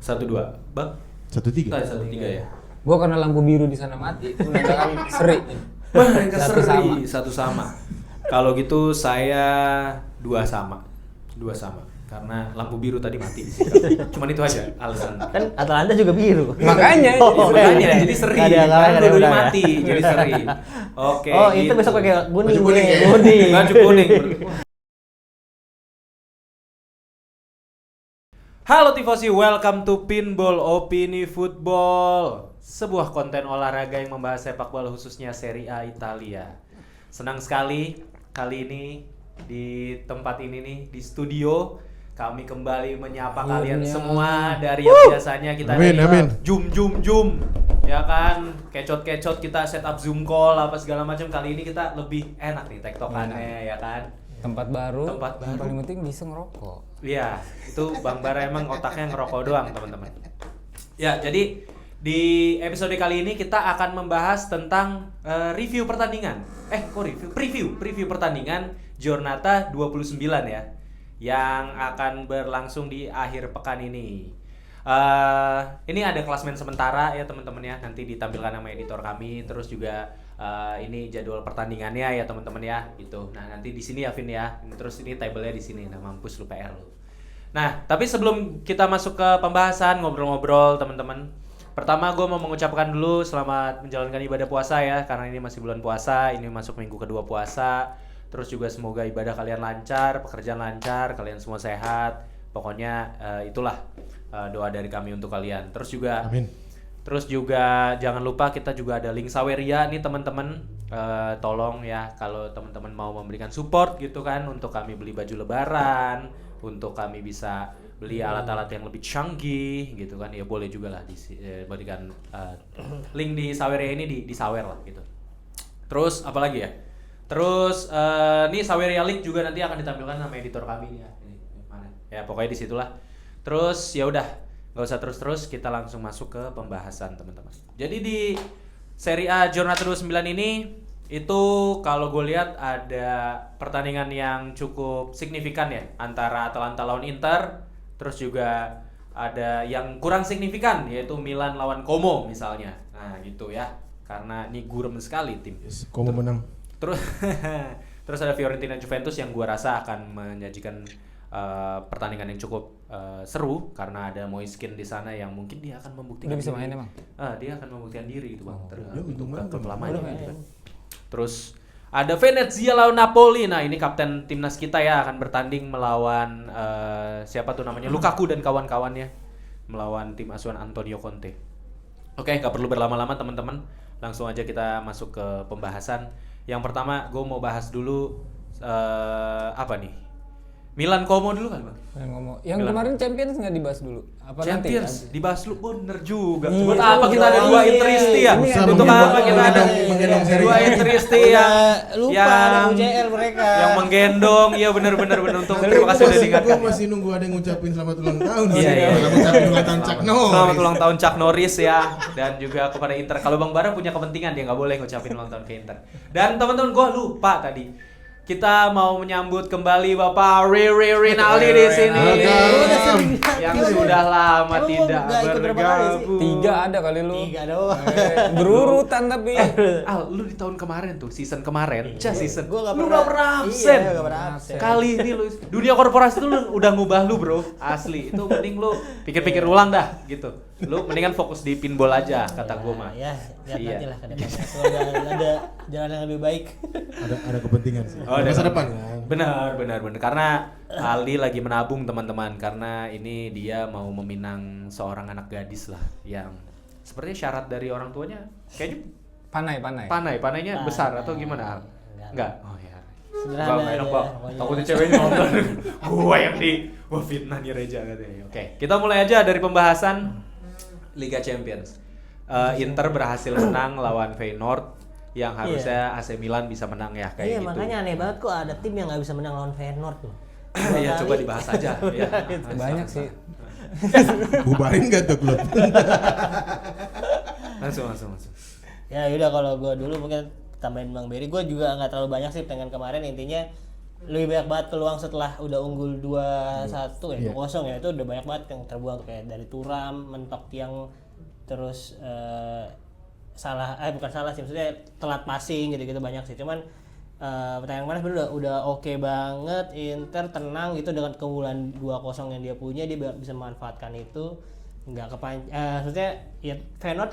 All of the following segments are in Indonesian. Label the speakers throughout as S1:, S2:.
S1: 1-2. Bang?
S2: 1-3.
S1: 1-3 ya.
S3: Gua karena lampu biru di sana mati, udah kan seri.
S1: Mereka seri 1-1. Kalau gitu saya 2-2. Karena lampu biru tadi mati. Cuman itu aja alasan.
S4: Kan Atalanta juga biru.
S3: Makanya
S1: Makanya jadi seri. Karena dua-duanya mati, jadi seri. Oke.
S4: Oh, itu
S1: gitu.
S4: besok pakai kuning.
S2: Baju kuning ya?
S4: Kuning.
S1: Baju kuning. Halo Tifosi, welcome to Pinball Opini Football. Sebuah konten olahraga yang membahas sepak bola khususnya Serie A Italia. Senang sekali kali ini di tempat ini nih, di studio kami kembali menyapa kalian semua dari yang biasanya kita jum ya kan, kecot kita set up Zoom call apa segala macam. Kali ini kita lebih enak nih tektokannya ya kan.
S3: tempat baru. Yang paling penting bisa ngerokok.
S1: Iya, itu Bang Bara emang otaknya ngerokok doang, teman-teman. Ya, jadi di episode kali ini kita akan membahas tentang review pertandingan. Preview pertandingan Giornata 29 ya, yang akan berlangsung di akhir pekan ini. Ini ada klasmen sementara ya teman-teman ya, nanti ditampilkan sama editor kami. Terus juga ini jadwal pertandingannya ya teman-teman ya, gitu. Nah nanti di sini ya Vin ya. Terus ini tabelnya di sini. Nah mampus lu PR lu. Nah tapi sebelum kita masuk ke pembahasan ngobrol-ngobrol teman-teman, pertama gue mau mengucapkan dulu selamat menjalankan ibadah puasa ya, karena ini masih bulan puasa, ini masuk minggu kedua puasa. Terus juga semoga ibadah kalian lancar, pekerjaan lancar, kalian semua sehat. Pokoknya itulah doa dari kami untuk kalian. Terus juga
S2: Amin.
S1: Terus juga jangan lupa kita juga ada link Saweria nih teman-teman. Tolong ya kalau teman-teman mau memberikan support gitu kan, untuk kami beli baju lebaran, untuk kami bisa beli alat-alat yang lebih canggih gitu kan, ya boleh juga lah diberikan link di Saweria ini di Sawer lah gitu. Terus apa lagi ya? Terus nih Saweria link juga nanti akan ditampilkan sama editor kami nih ya. Ini mana? Ya pokoknya disitulah. Terus ya udah, nggak usah terus-terus, kita langsung masuk ke pembahasan teman-teman. Jadi di Serie A Giornata 29 ini itu kalau gue lihat ada pertandingan yang cukup signifikan ya, antara Atalanta lawan Inter. Terus juga ada yang kurang signifikan, yaitu Milan lawan Como misalnya. Nah gitu ya, karena ini gurem sekali tim.
S2: Yes, Como menang.
S1: Terus ada Fiorentina Juventus yang gua rasa akan menyajikan pertandingan yang cukup seru, karena ada Moiskin di sana yang mungkin dia akan membuktikan.
S3: Dia bisa main emang?
S1: Dia akan membuktikan diri gitu bang, untuk
S2: untung
S1: kelamanya gitu kan. Terus ada Venezia lawan Napoli. Nah ini kapten timnas kita ya, akan bertanding melawan siapa tuh namanya, Lukaku dan kawan-kawannya, melawan tim asuhan Antonio Conte. Oke, gak perlu berlama-lama teman-teman, langsung aja kita masuk ke pembahasan. Yang pertama gue mau bahas dulu apa nih? Milan Como dulu kan bang?
S3: Yang
S1: Milan.
S3: kemarin Champions nggak dibahas dulu? Apa
S1: Champions
S3: nanti?
S1: dibahas lu, bener juga.
S3: Iya,
S1: Buat apa kita ada dua interisti ya?
S2: Bisa
S1: Untuk apa kita ada
S2: menggendong Serie
S1: dua
S2: A.
S1: interisti yang
S4: Lupa ada UCL mereka.
S1: yang menggendong? Iya bener. Untuk terima kasih udah diingatkan.
S2: Gue masih nunggu ada yang ngucapin selamat ulang tahun.
S1: Iya.
S2: Selamat ulang tahun Chuck Norris.
S1: Selamat ulang tahun Chuck Norris ya, dan juga kepada Inter. Kalau Bang Bara punya kepentingan, dia nggak boleh ngucapin ulang tahun ke Inter. Dan teman-teman, gue lupa tadi. Kita mau menyambut kembali Bapak Rinaldi di sini. Yang sudah lama tidak bergabung.
S3: 3 ada kali lu.
S4: 3 doang.
S3: Berurutan tapi.
S1: Al, lu di tahun kemarin tuh, season kemarin, season.
S4: Gua
S1: Lu nggak pernah absen.
S4: Iya, gak pernah absen.
S1: Kali ini lu dunia korporasi tuh lu udah ngubah lu, bro. Asli. Itu mending lu pikir-pikir ulang dah gitu. Lu mendingan fokus di pinball aja, kata gua mah.
S4: Ya, lihat
S1: Iya.
S4: nanti lah ke depannya. Semoga ada jalan yang lebih baik.
S2: Ada kepentingan sih.
S1: Oh,
S2: Masa
S1: ada.
S2: depan kan.
S1: Benar. Karena Ali lagi menabung teman-teman, karena ini dia mau meminang seorang anak gadis lah yang sepertinya syarat dari orang tuanya kayaknya panainya besar atau gimana Al? Enggak. Oh ya.
S4: Sederhana
S1: Enggak enak
S4: aja,
S1: Pak.
S4: pokoknya.
S1: Takutnya ceweknya nonton. Gua yang fitnah nih Reja katanya. Oke, kita mulai aja dari pembahasan Liga Champions. Inter berhasil menang lawan Feyenoord, yang harusnya AC Milan bisa menang ya kayak
S4: Iya,
S1: gitu.
S4: makanya aneh banget kok ada tim yang nggak bisa menang lawan Feyenoord tuh.
S1: Ya coba dibahas aja ya.
S3: Banyak sih.
S2: Bubarin gak tuh klub?
S1: Langsung.
S4: Ya udah, kalau gue dulu mungkin tambahin Bang Berry, gue juga nggak terlalu banyak sih dengan kemarin. Intinya lebih banyak banget peluang setelah udah unggul 2-1 ya,
S2: Iya.
S4: 2-0 ya, itu udah banyak banget yang terbuang kayak dari Thuram, mentok tiang, terus bukan salah sih, maksudnya telat passing gitu-gitu banyak sih. Cuman pertandingan kemarin sebenarnya udah oke banget, Inter tenang gitu dengan keunggulan 2-0 yang dia punya, dia bisa memanfaatkan itu. Nggak maksudnya ya Feyenoord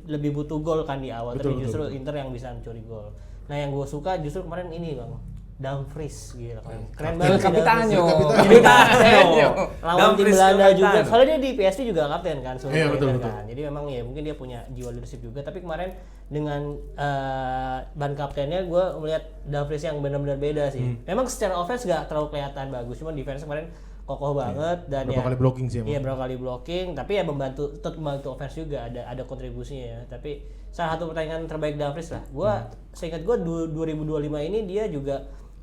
S4: lebih butuh gol kan di awal,
S2: Betul,
S4: tapi justru
S2: betul.
S4: Inter yang bisa mencuri gol. Nah yang gue suka justru kemarin ini Bang, Dumfries gitu kan. Keren banget sih
S3: Kapitanyo.
S4: Dumfries.
S3: Kapitanyo.
S4: Lawan tim
S1: Dumfries
S4: Belanda juga.
S1: kapten.
S4: Soalnya dia di PSG juga kapten kan, seluruh
S2: Iya, betul,
S4: kapten
S2: betul.
S4: kan. Jadi memang ya mungkin dia punya jiwa leadership juga, tapi kemarin dengan ban kaptennya gue melihat Dumfries yang benar-benar beda sih. Memang secara offense gak terlalu kelihatan bagus, cuma defense kemarin kokoh banget dan
S2: Berapa kali blocking sih emang?
S4: Iya, berapa kali blocking, tapi ya tetap membantu offense juga, ada kontribusinya ya. Tapi salah satu pertandingan terbaik Dumfries lah. Seingat gue 2025 ini dia juga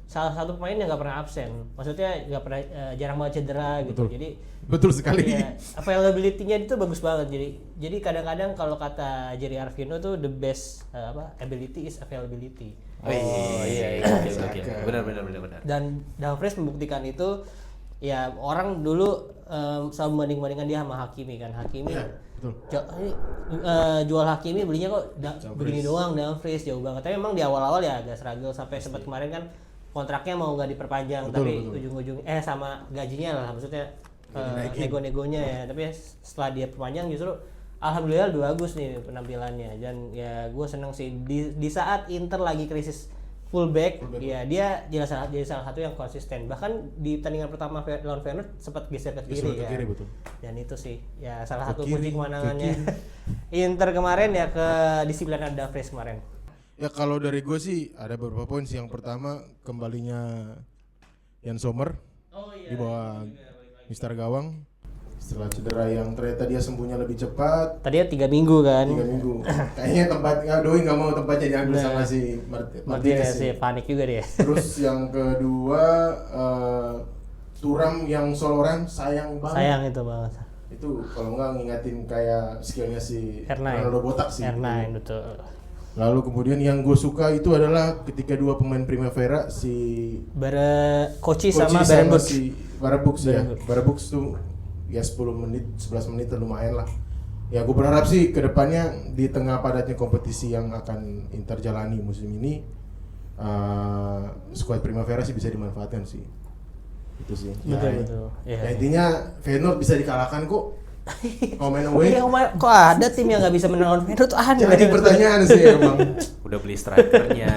S4: salah satu pemain yang nggak pernah absen. Maksudnya nggak pernah jarang banget cedera gitu.
S2: Betul.
S4: Jadi
S2: Betul sekali.
S4: iya, availability-nya itu bagus banget. Jadi kadang-kadang kalau kata Jerry Arvino tuh the best ability is availability.
S1: Oh iya, oke. Benar.
S4: Dan Dumfries membuktikan itu. Ya orang dulu selalu membanding-bandingkan dia sama Hakimi kan. Hakimi
S2: Iya, betul.
S4: jual Hakimi belinya kok begini doang, Dumfries jauh banget. Tapi memang di awal-awal ya agak struggle sampai sempat kemarin kan kontraknya mau nggak diperpanjang,
S2: Betul,
S4: tapi
S2: betul.
S4: ujung-ujung sama gajinya lah, maksudnya
S2: Dinaikin.
S4: nego-negonya ya. Tapi setelah dia perpanjang justru alhamdulillah lebih bagus nih penampilannya, dan ya gue seneng sih di saat Inter lagi krisis fullback. Ya dia jadi salah satu yang konsisten, bahkan di pertandingan pertama lawan Feyenoord sempat geser ke kiri
S2: Geser ke
S4: ya.
S2: kiri, betul.
S4: Dan itu sih ya salah
S2: Ke
S4: satu
S2: kiri,
S4: kunci kemenangannya
S2: ke
S4: Inter kemarin ya, ke disiplinan Dumfries kemarin.
S2: Ya kalau dari gue sih ada beberapa poin sih. Yang pertama kembalinya Jan Sommer di bawah Mister Gawang setelah cedera yang ternyata dia sembuhnya lebih cepat.
S4: Tadinya 3 minggu kan.
S2: 3 minggu. Kayaknya Doi nggak mau tempatnya diambil
S4: Nah.
S2: sama si
S4: Martinez
S2: Martinez
S4: sih
S2: sih.
S4: panik juga dia.
S2: Terus yang kedua Thuram yang soloran sayang banget.
S4: Sayang itu banget.
S2: Itu kalau nggak ngingatin kayak skillnya si
S4: R9.
S2: Ronaldo botak sih.
S4: R9 betul.
S2: Lalu kemudian yang gue suka itu adalah ketika dua pemain Primavera si
S4: Koci
S2: Koci
S4: sama Berenburg.
S2: si Barabuks ya.
S4: Berenburg.
S2: Barabuks tuh ya 10 menit, 11 menit lumayan lah. Ya gue berharap sih kedepannya di tengah padatnya kompetisi yang akan Inter jalani musim ini, skuad Primavera sih bisa dimanfaatkan sih. Itu sih.
S4: Betul.
S2: Ya,
S4: Ya.
S2: intinya Feyenoord bisa dikalahkan kok. Kalau main away.
S4: Iya, kok ada tim yang nggak bisa menang lawan Feyenoord tuh aneh.
S2: Jadi pertanyaan sih emang.
S1: Udah beli strikernya.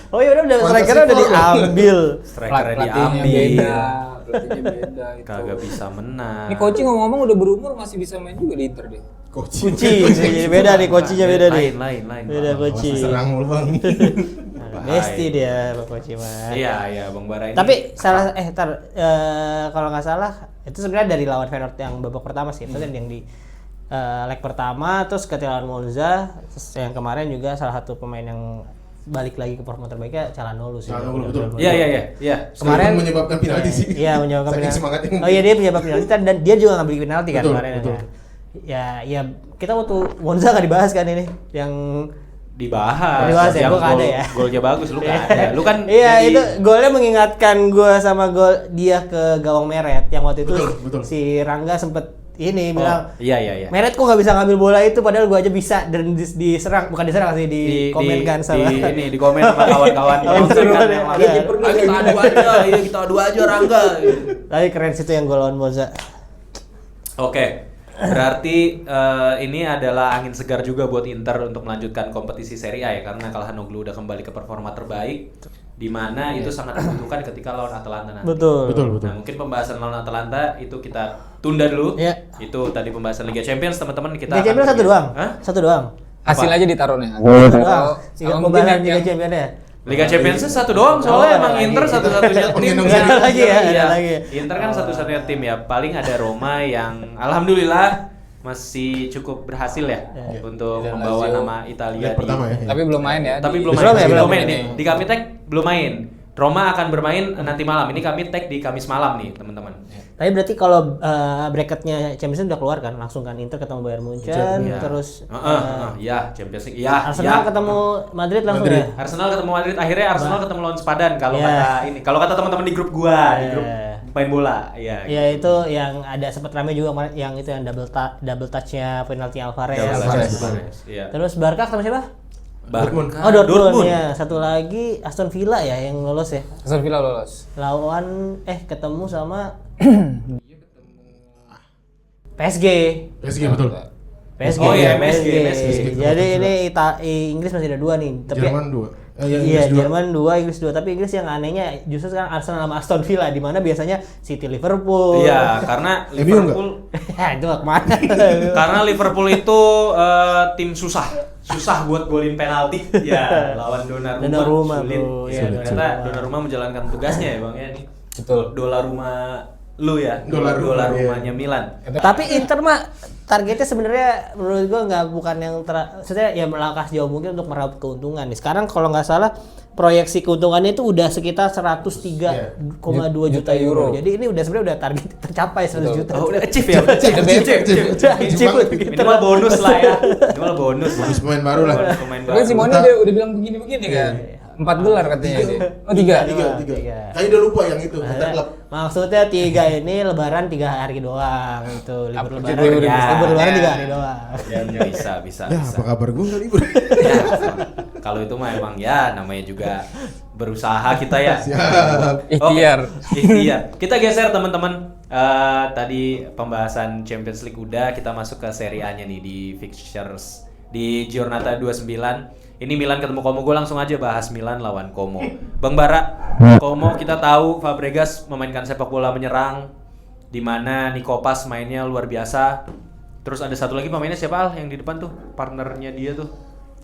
S4: Oh iya udah
S2: Fantasi
S4: strikernya udah
S2: forward.
S4: diambil.
S1: Strikernya
S3: Pelatihnya
S1: diambil.
S3: beda, pelatihnya beda itu.
S1: Kagak bisa menang.
S3: Ini coaching ngomong-ngomong udah berumur masih bisa main juga di Inter deh.
S2: Koci.
S4: Kuci, beda nih kocinya beda nih.
S1: Lain.
S4: Beda
S2: Awas
S4: Koci.
S2: serang mulu bang.
S4: Besti dia Pak Koci mah.
S1: Iya, Bang Bara ini.
S4: Tapi kalau nggak salah itu sebenarnya dari lawan Feyenoord yang babak pertama sih, maksudnya yang di leg pertama, terus ketika lawan Monza, terus yang kemarin juga salah satu pemain yang balik lagi ke performa terbaiknya Calhanoglu sih.
S2: Calhanoglu, betul.
S1: Iya.
S4: Kemarin
S2: menyebabkan penalti sih.
S4: Iya, menyebabkan
S2: Saking
S4: penalti.
S2: semangatnya.
S4: Oh iya, dia penyebab penalti dan dia juga ngambil penalti kan
S2: Betul,
S4: kemarin
S2: betul.
S4: kan. Ya kita waktu Monza nggak dibahas kan ini yang
S1: Dibahas
S4: ya,
S1: yang
S4: gua nggak ada ya.
S1: Golnya bagus, lu kan ada. Lu kan
S4: iya
S1: jadi-
S4: itu golnya mengingatkan gue sama gol dia ke gawang Meret yang waktu itu
S2: Betul.
S4: si Rangga sempet ini
S1: Oh,
S4: bilang
S1: iya.
S4: Meret kok nggak bisa ngambil bola itu padahal gue aja bisa, dan diserang, bukan diserang sih, dikomenkan sama
S1: di komen sama kawan-kawan
S4: Kawan
S1: Inter kan
S4: seru
S1: yang
S4: banget.
S1: Ayo kita adu aja Rangga.
S4: tapi keren situ yang gol lawan Monza.
S1: Oke. Berarti ini adalah angin segar juga buat Inter untuk melanjutkan kompetisi Serie A ya, karena Calhanoglu udah kembali ke performa terbaik, di mana itu sangat dibutuhkan ketika lawan Atalanta nanti.
S4: Betul.
S1: Nah, mungkin pembahasan lawan Atalanta itu kita tunda dulu.
S4: Iya.
S1: Itu tadi pembahasan Liga Champions, teman-teman. Kita
S4: Liga Champions
S1: akan-
S4: satu doang.
S1: Hah?
S4: Satu doang.
S3: Hasil
S1: Apa?
S3: aja ditaruh nih.
S4: Satu doang. Tiga
S3: Sama mungkin
S4: pembahasan
S3: yang-
S4: Liga Champions ya.
S1: Liga Champions satu doang, soalnya
S4: Oh,
S1: emang
S4: lagi.
S1: Inter satu-satunya tim.
S2: Penggendong
S4: Ada
S2: seri.
S4: lagi ya, ada
S1: Iya.
S4: lagi.
S1: Inter kan satu-satunya tim ya. Paling ada Roma yang alhamdulillah masih cukup berhasil ya untuk
S3: Dan
S1: membawa
S3: Lazio.
S1: nama Italia
S2: Leg pertama ya.
S3: Tapi belum main ya.
S1: Tapi
S3: di-
S1: belum
S4: Belum
S1: main.
S4: ya, belum
S1: main.
S3: ini.
S1: Di Kapitek belum main. Roma akan bermain nanti malam. Ini kami tag di Kamis malam nih, teman-teman.
S4: Tapi berarti kalau bracketnya Champions League udah keluar kan, langsung kan Inter ketemu Bayern Munchen,
S1: Iya.
S4: terus
S1: Ya, Champions League. Ya,
S4: Arsenal ketemu Madrid langsung ya.
S1: Arsenal ketemu Madrid. Akhirnya Arsenal ketemu lawan Sepadan kalau
S4: Iya.
S1: kata ini. Kalau kata teman-teman di grup gua, di
S4: Iya.
S1: grup main bola. Iya.
S4: Ya itu yang ada sempat rame juga kemarin, yang itu yang double touch-nya penalti Alvarez.
S1: Ya,
S2: Alvarez.
S1: Iya.
S4: Terus Barca ketemu siapa?
S2: Dortmund.
S4: Oh Dortmund ya. Satu lagi Aston Villa ya yang lolos ya.
S3: Aston Villa lolos.
S4: Lawan ketemu sama PSG.
S2: PSG betul.
S4: PSG.
S1: Oh iya, PSG.
S4: Jadi ini Inggris masih ada 2 nih. Tapi
S2: Jerman 2.
S4: iya, Jerman 2, Inggris 2. Tapi Inggris yang anehnya justru sekarang Arsenal sama Aston Villa, di mana biasanya City Liverpool.
S1: Iya, karena
S2: MU
S1: Liverpool
S4: Ya, itu mah kemana?
S1: karena Liverpool itu tim susah buat golin penalti. Ya, lawan Donnarumma.
S4: Donnarumma,
S1: Sulit.
S4: bro.
S1: Ya,
S4: Iya,
S1: ternyata Donnarumma menjalankan tugasnya ya, Bang ya nih.
S3: Betul.
S1: Dolar rumah lu ya,
S2: Dolar rumah, iya.
S1: rumahnya Milan.
S4: Tapi Inter mah targetnya sebenarnya menurut gua bukan yang maksudnya ya melangkah sejauh mungkin untuk meraup keuntungan nih. Sekarang kalau nggak salah proyeksi keuntungannya itu udah sekitar 103,2 juta euro. Jadi ini udah sebenarnya udah target tercapai 100 juta.
S1: Oh, udah achieve ya? Minimal bonus lah ya. Minimal bonus.
S2: Habis pemain baru lah.
S1: Bonus pemain
S3: Tapi
S1: baru.
S3: Simone udah bilang begini-begini kan. 4 gelar katanya dia. Oh 3.
S2: Tiga. Kayaknya udah lupa yang itu. Kita klub.
S4: Maksudnya 3 ini lebaran 3 hari doang itu libur
S3: Apa,
S4: lebaran.
S3: libur
S4: Ya,
S3: besar.
S4: libur lebaran
S3: Ya.
S4: 3 hari doang.
S1: Ya, bisa.
S2: Ya, apa kabar gue nggak libur?
S1: Ya, kalau itu mah emang ya namanya juga berusaha kita ya.
S2: Siap.
S3: Ikhtiar.
S1: Ikhtiar. Kita geser teman-teman. Tadi pembahasan Champions League udah, kita masuk ke Serie A-nya nih di fixtures di Giornata 29. Ini Milan ketemu Como, gue langsung aja bahas Milan lawan Como. Bang Bara, Como kita tahu Fabregas memainkan sepak bola menyerang, di mana Nico Pas mainnya luar biasa. Terus ada satu lagi pemainnya siapa Al yang di depan tuh, partnernya dia tuh.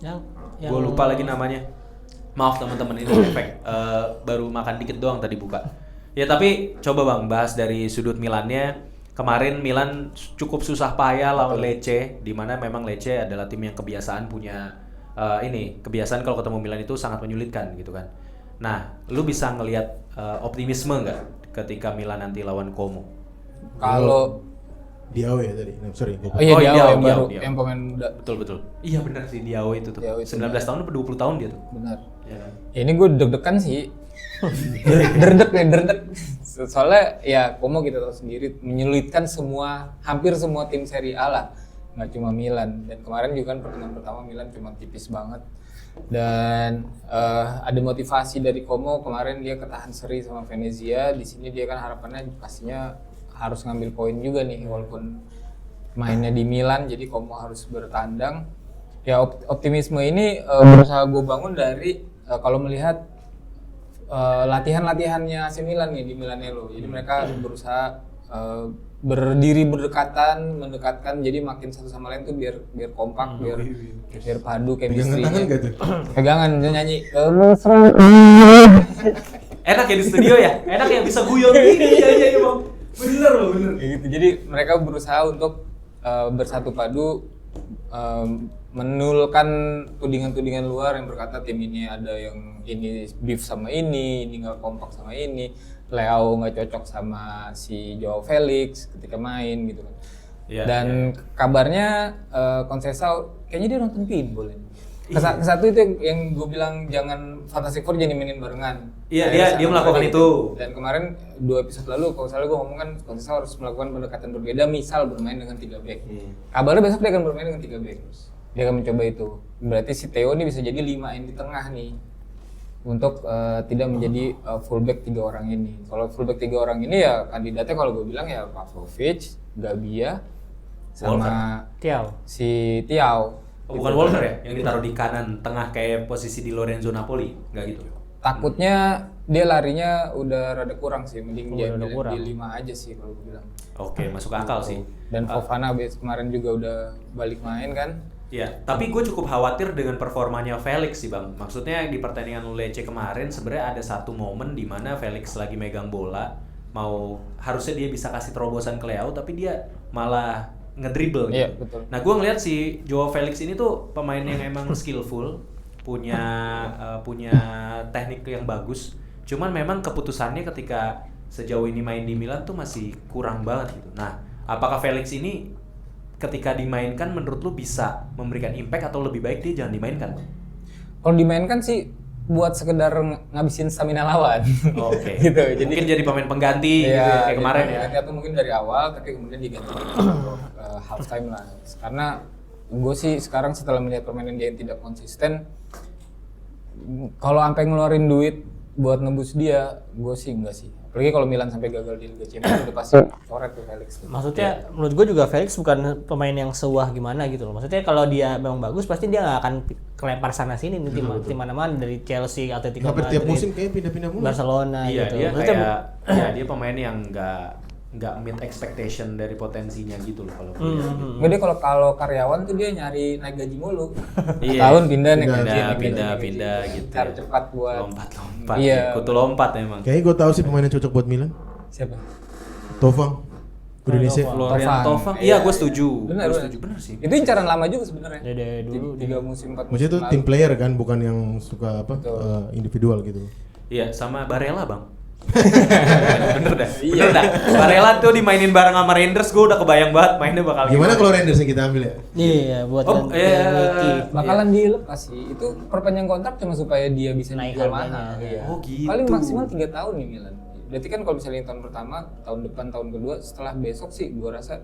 S4: Yang
S1: Gue lupa lagi namanya. Maaf teman-teman, ini efek baru makan dikit doang tadi buka. Ya tapi coba Bang bahas dari sudut Milannya. Kemarin Milan cukup susah payah lawan Lecce, di mana memang Lecce adalah tim yang kebiasaan punya kebiasaan kalau ketemu Milan itu sangat menyulitkan gitu kan. Nah, lu bisa ngelihat optimisme nggak ketika Milan nanti lawan Como?
S3: Kalau
S2: Diao ya tadi. Nah, sorry. Gua
S3: oh iya
S1: Oh,
S3: Diao
S1: Diao,
S3: yang baru,
S1: Diao.
S3: yang pemain muda.
S1: Betul. Iya benar sih Diao itu tuh.
S3: Diao itu
S1: 19 tahun atau 20 tahun dia tuh.
S3: Benar.
S1: Ya kan?
S3: Ya, ini gue deg-degan sih. derdek. Soalnya ya Como kita tahu sendiri menyulitkan hampir semua tim Serie A lah, nggak cuma Milan. Dan kemarin juga kan pertemuan pertama Milan cuma tipis banget. Dan ada motivasi dari Como kemarin, dia ketahan seri sama Venezia. Di sini dia kan harapannya pastinya harus ngambil poin juga nih walaupun mainnya di Milan, jadi Como harus bertandang. Ya optimisme ini berusaha gue bangun dari kalau melihat latihan-latihannya AC Milan nih di Milanello. Jadi mereka berusaha berdiri mendekatkan, jadi makin satu sama lain tuh biar kompak, biar padu
S2: pegangan
S3: chemistry-nya.
S2: tangan gak tuh?
S3: Pegangan dia nyanyi.
S1: Enak ya di studio ya? Enak ya bisa guyon gini ya Bang. Bener loh, bener.
S3: Kayak gitu. Jadi mereka berusaha untuk bersatu padu, menulkan tudingan-tudingan luar yang berkata tim ini ada yang ini beef sama ini nggak kompak sama ini, Leao nggak cocok sama si Joao Felix ketika main gitu kan.
S1: Iya,
S3: Dan kabarnya Conceição kayaknya dia nonton pinball ini. Kesatu itu yang gue bilang jangan Fantastic Four jangan mainin barengan.
S1: Iya, dia melakukan itu.
S3: Dan kemarin 2 episode lalu kalau salah gue ngomong kan Conceição harus melakukan pendekatan berbeda, misal bermain dengan 3 back. Kabarnya besok dia akan bermain dengan 3 back. Dia akan mencoba itu. Berarti si Theo ini bisa jadi 5 yang di tengah nih. Untuk tidak menjadi fullback 3 orang ini. Kalau fullback 3 orang ini ya kandidatnya kalau gue bilang ya Pavlovic, Gabia, sama si Thiaw.
S1: Oh, bukan Walker ya? Yang ditaruh di kanan tengah kayak posisi di Lorenzo Napoli? Nggak gitu?
S3: Takutnya dia larinya udah rada kurang sih, mending dia
S4: udah kurang.
S3: di 5 aja sih kalau gue bilang.
S1: Oke, masuk akal sih.
S3: Dan Fofana kemarin juga udah balik main kan.
S1: Iya, tapi gue cukup khawatir dengan performanya Felix sih Bang. Maksudnya di pertandingan Lecce kemarin sebenarnya ada satu momen di mana Felix lagi megang bola, harusnya dia bisa kasih terobosan ke Leao, tapi dia malah ngedribble gitu.
S3: Iya, betul.
S1: Nah, gue ngeliat si Joao Felix ini tuh pemain yang emang skillful, punya teknik yang bagus. Cuman memang keputusannya ketika sejauh ini main di Milan tuh masih kurang banget gitu. Nah, apakah Felix ini ketika dimainkan menurut lu bisa memberikan impact atau lebih baik dia jangan dimainkan?
S3: Kalau dimainkan sih buat sekedar ngabisin stamina lawan.
S1: Oke.
S3: Gitu. Jadi
S1: Mungkin jadi pemain pengganti gitu ya, kayak kemarin ya.
S3: Atau mungkin dari awal tapi kemudian diganti half time lah. Karena gue sih sekarang setelah melihat permainan dia yang tidak konsisten, kalau sampai ngeluarin duit buat nebus dia, gue sih enggak sih. Apalagi kalau Milan sampai gagal di Liga Champions udah pasti coret tuh Felix.
S4: Maksudnya menurut gue juga Felix bukan pemain yang sewah gimana gitu loh. Maksudnya kalau dia memang bagus pasti dia nggak akan kelempar sana sini nih tim mana-mana dari Chelsea, Atletico
S2: Hampir
S4: Madrid,
S2: tiap musim kayak pindah-pindah mulu.
S4: Barcelona
S1: Iya,
S4: gitu.
S1: dia
S4: Maksudnya
S1: kayak ya dia pemain yang nggak meet expectation dari potensinya gitu loh kalau gue lihat.
S3: Nggak, dia kalau karyawan tuh dia nyari naik gaji mulu.
S1: Iya.
S3: Tahun pindah naik gaji,
S1: pindah gitu.
S3: Cari cepat buat
S1: Lompat.
S3: Iya.
S1: Kutu lompat emang.
S2: Kayaknya gue tahu sih pemain yang cocok buat Milan.
S3: siapa?
S2: Tovang. Udinese.
S1: Florian Tovang.
S3: Iya,
S1: Iya, gue setuju.
S3: Benar,
S1: Gue
S3: benar.
S1: setuju bener sih.
S3: Itu incaran lama juga sebenarnya.
S4: dari dulu
S3: 3 musim 4 musim.
S2: Maksudnya itu
S3: lalu.
S2: tim player kan, bukan yang suka apa individual gitu.
S1: Iya, sama Barella, Bang. Bener dah. Barella tuh dimainin bareng sama Rangers, gue udah kebayang banget mainnya bakal
S2: Gimana kalau Rangers yang kita ambil ya?
S4: Iya, buat
S1: Oh,
S4: Mickey.
S3: Bakalan dilepas sih. Itu perpanjang kontrak cuma supaya dia bisa
S4: Naik
S3: dijual
S4: harganya.
S3: mahal. Iya.
S1: Oh, gitu.
S3: Paling maksimal 3 tahun nih Milan. Berarti kan kalau misalnya tahun pertama, tahun depan, tahun kedua, setelah besok sih gua rasa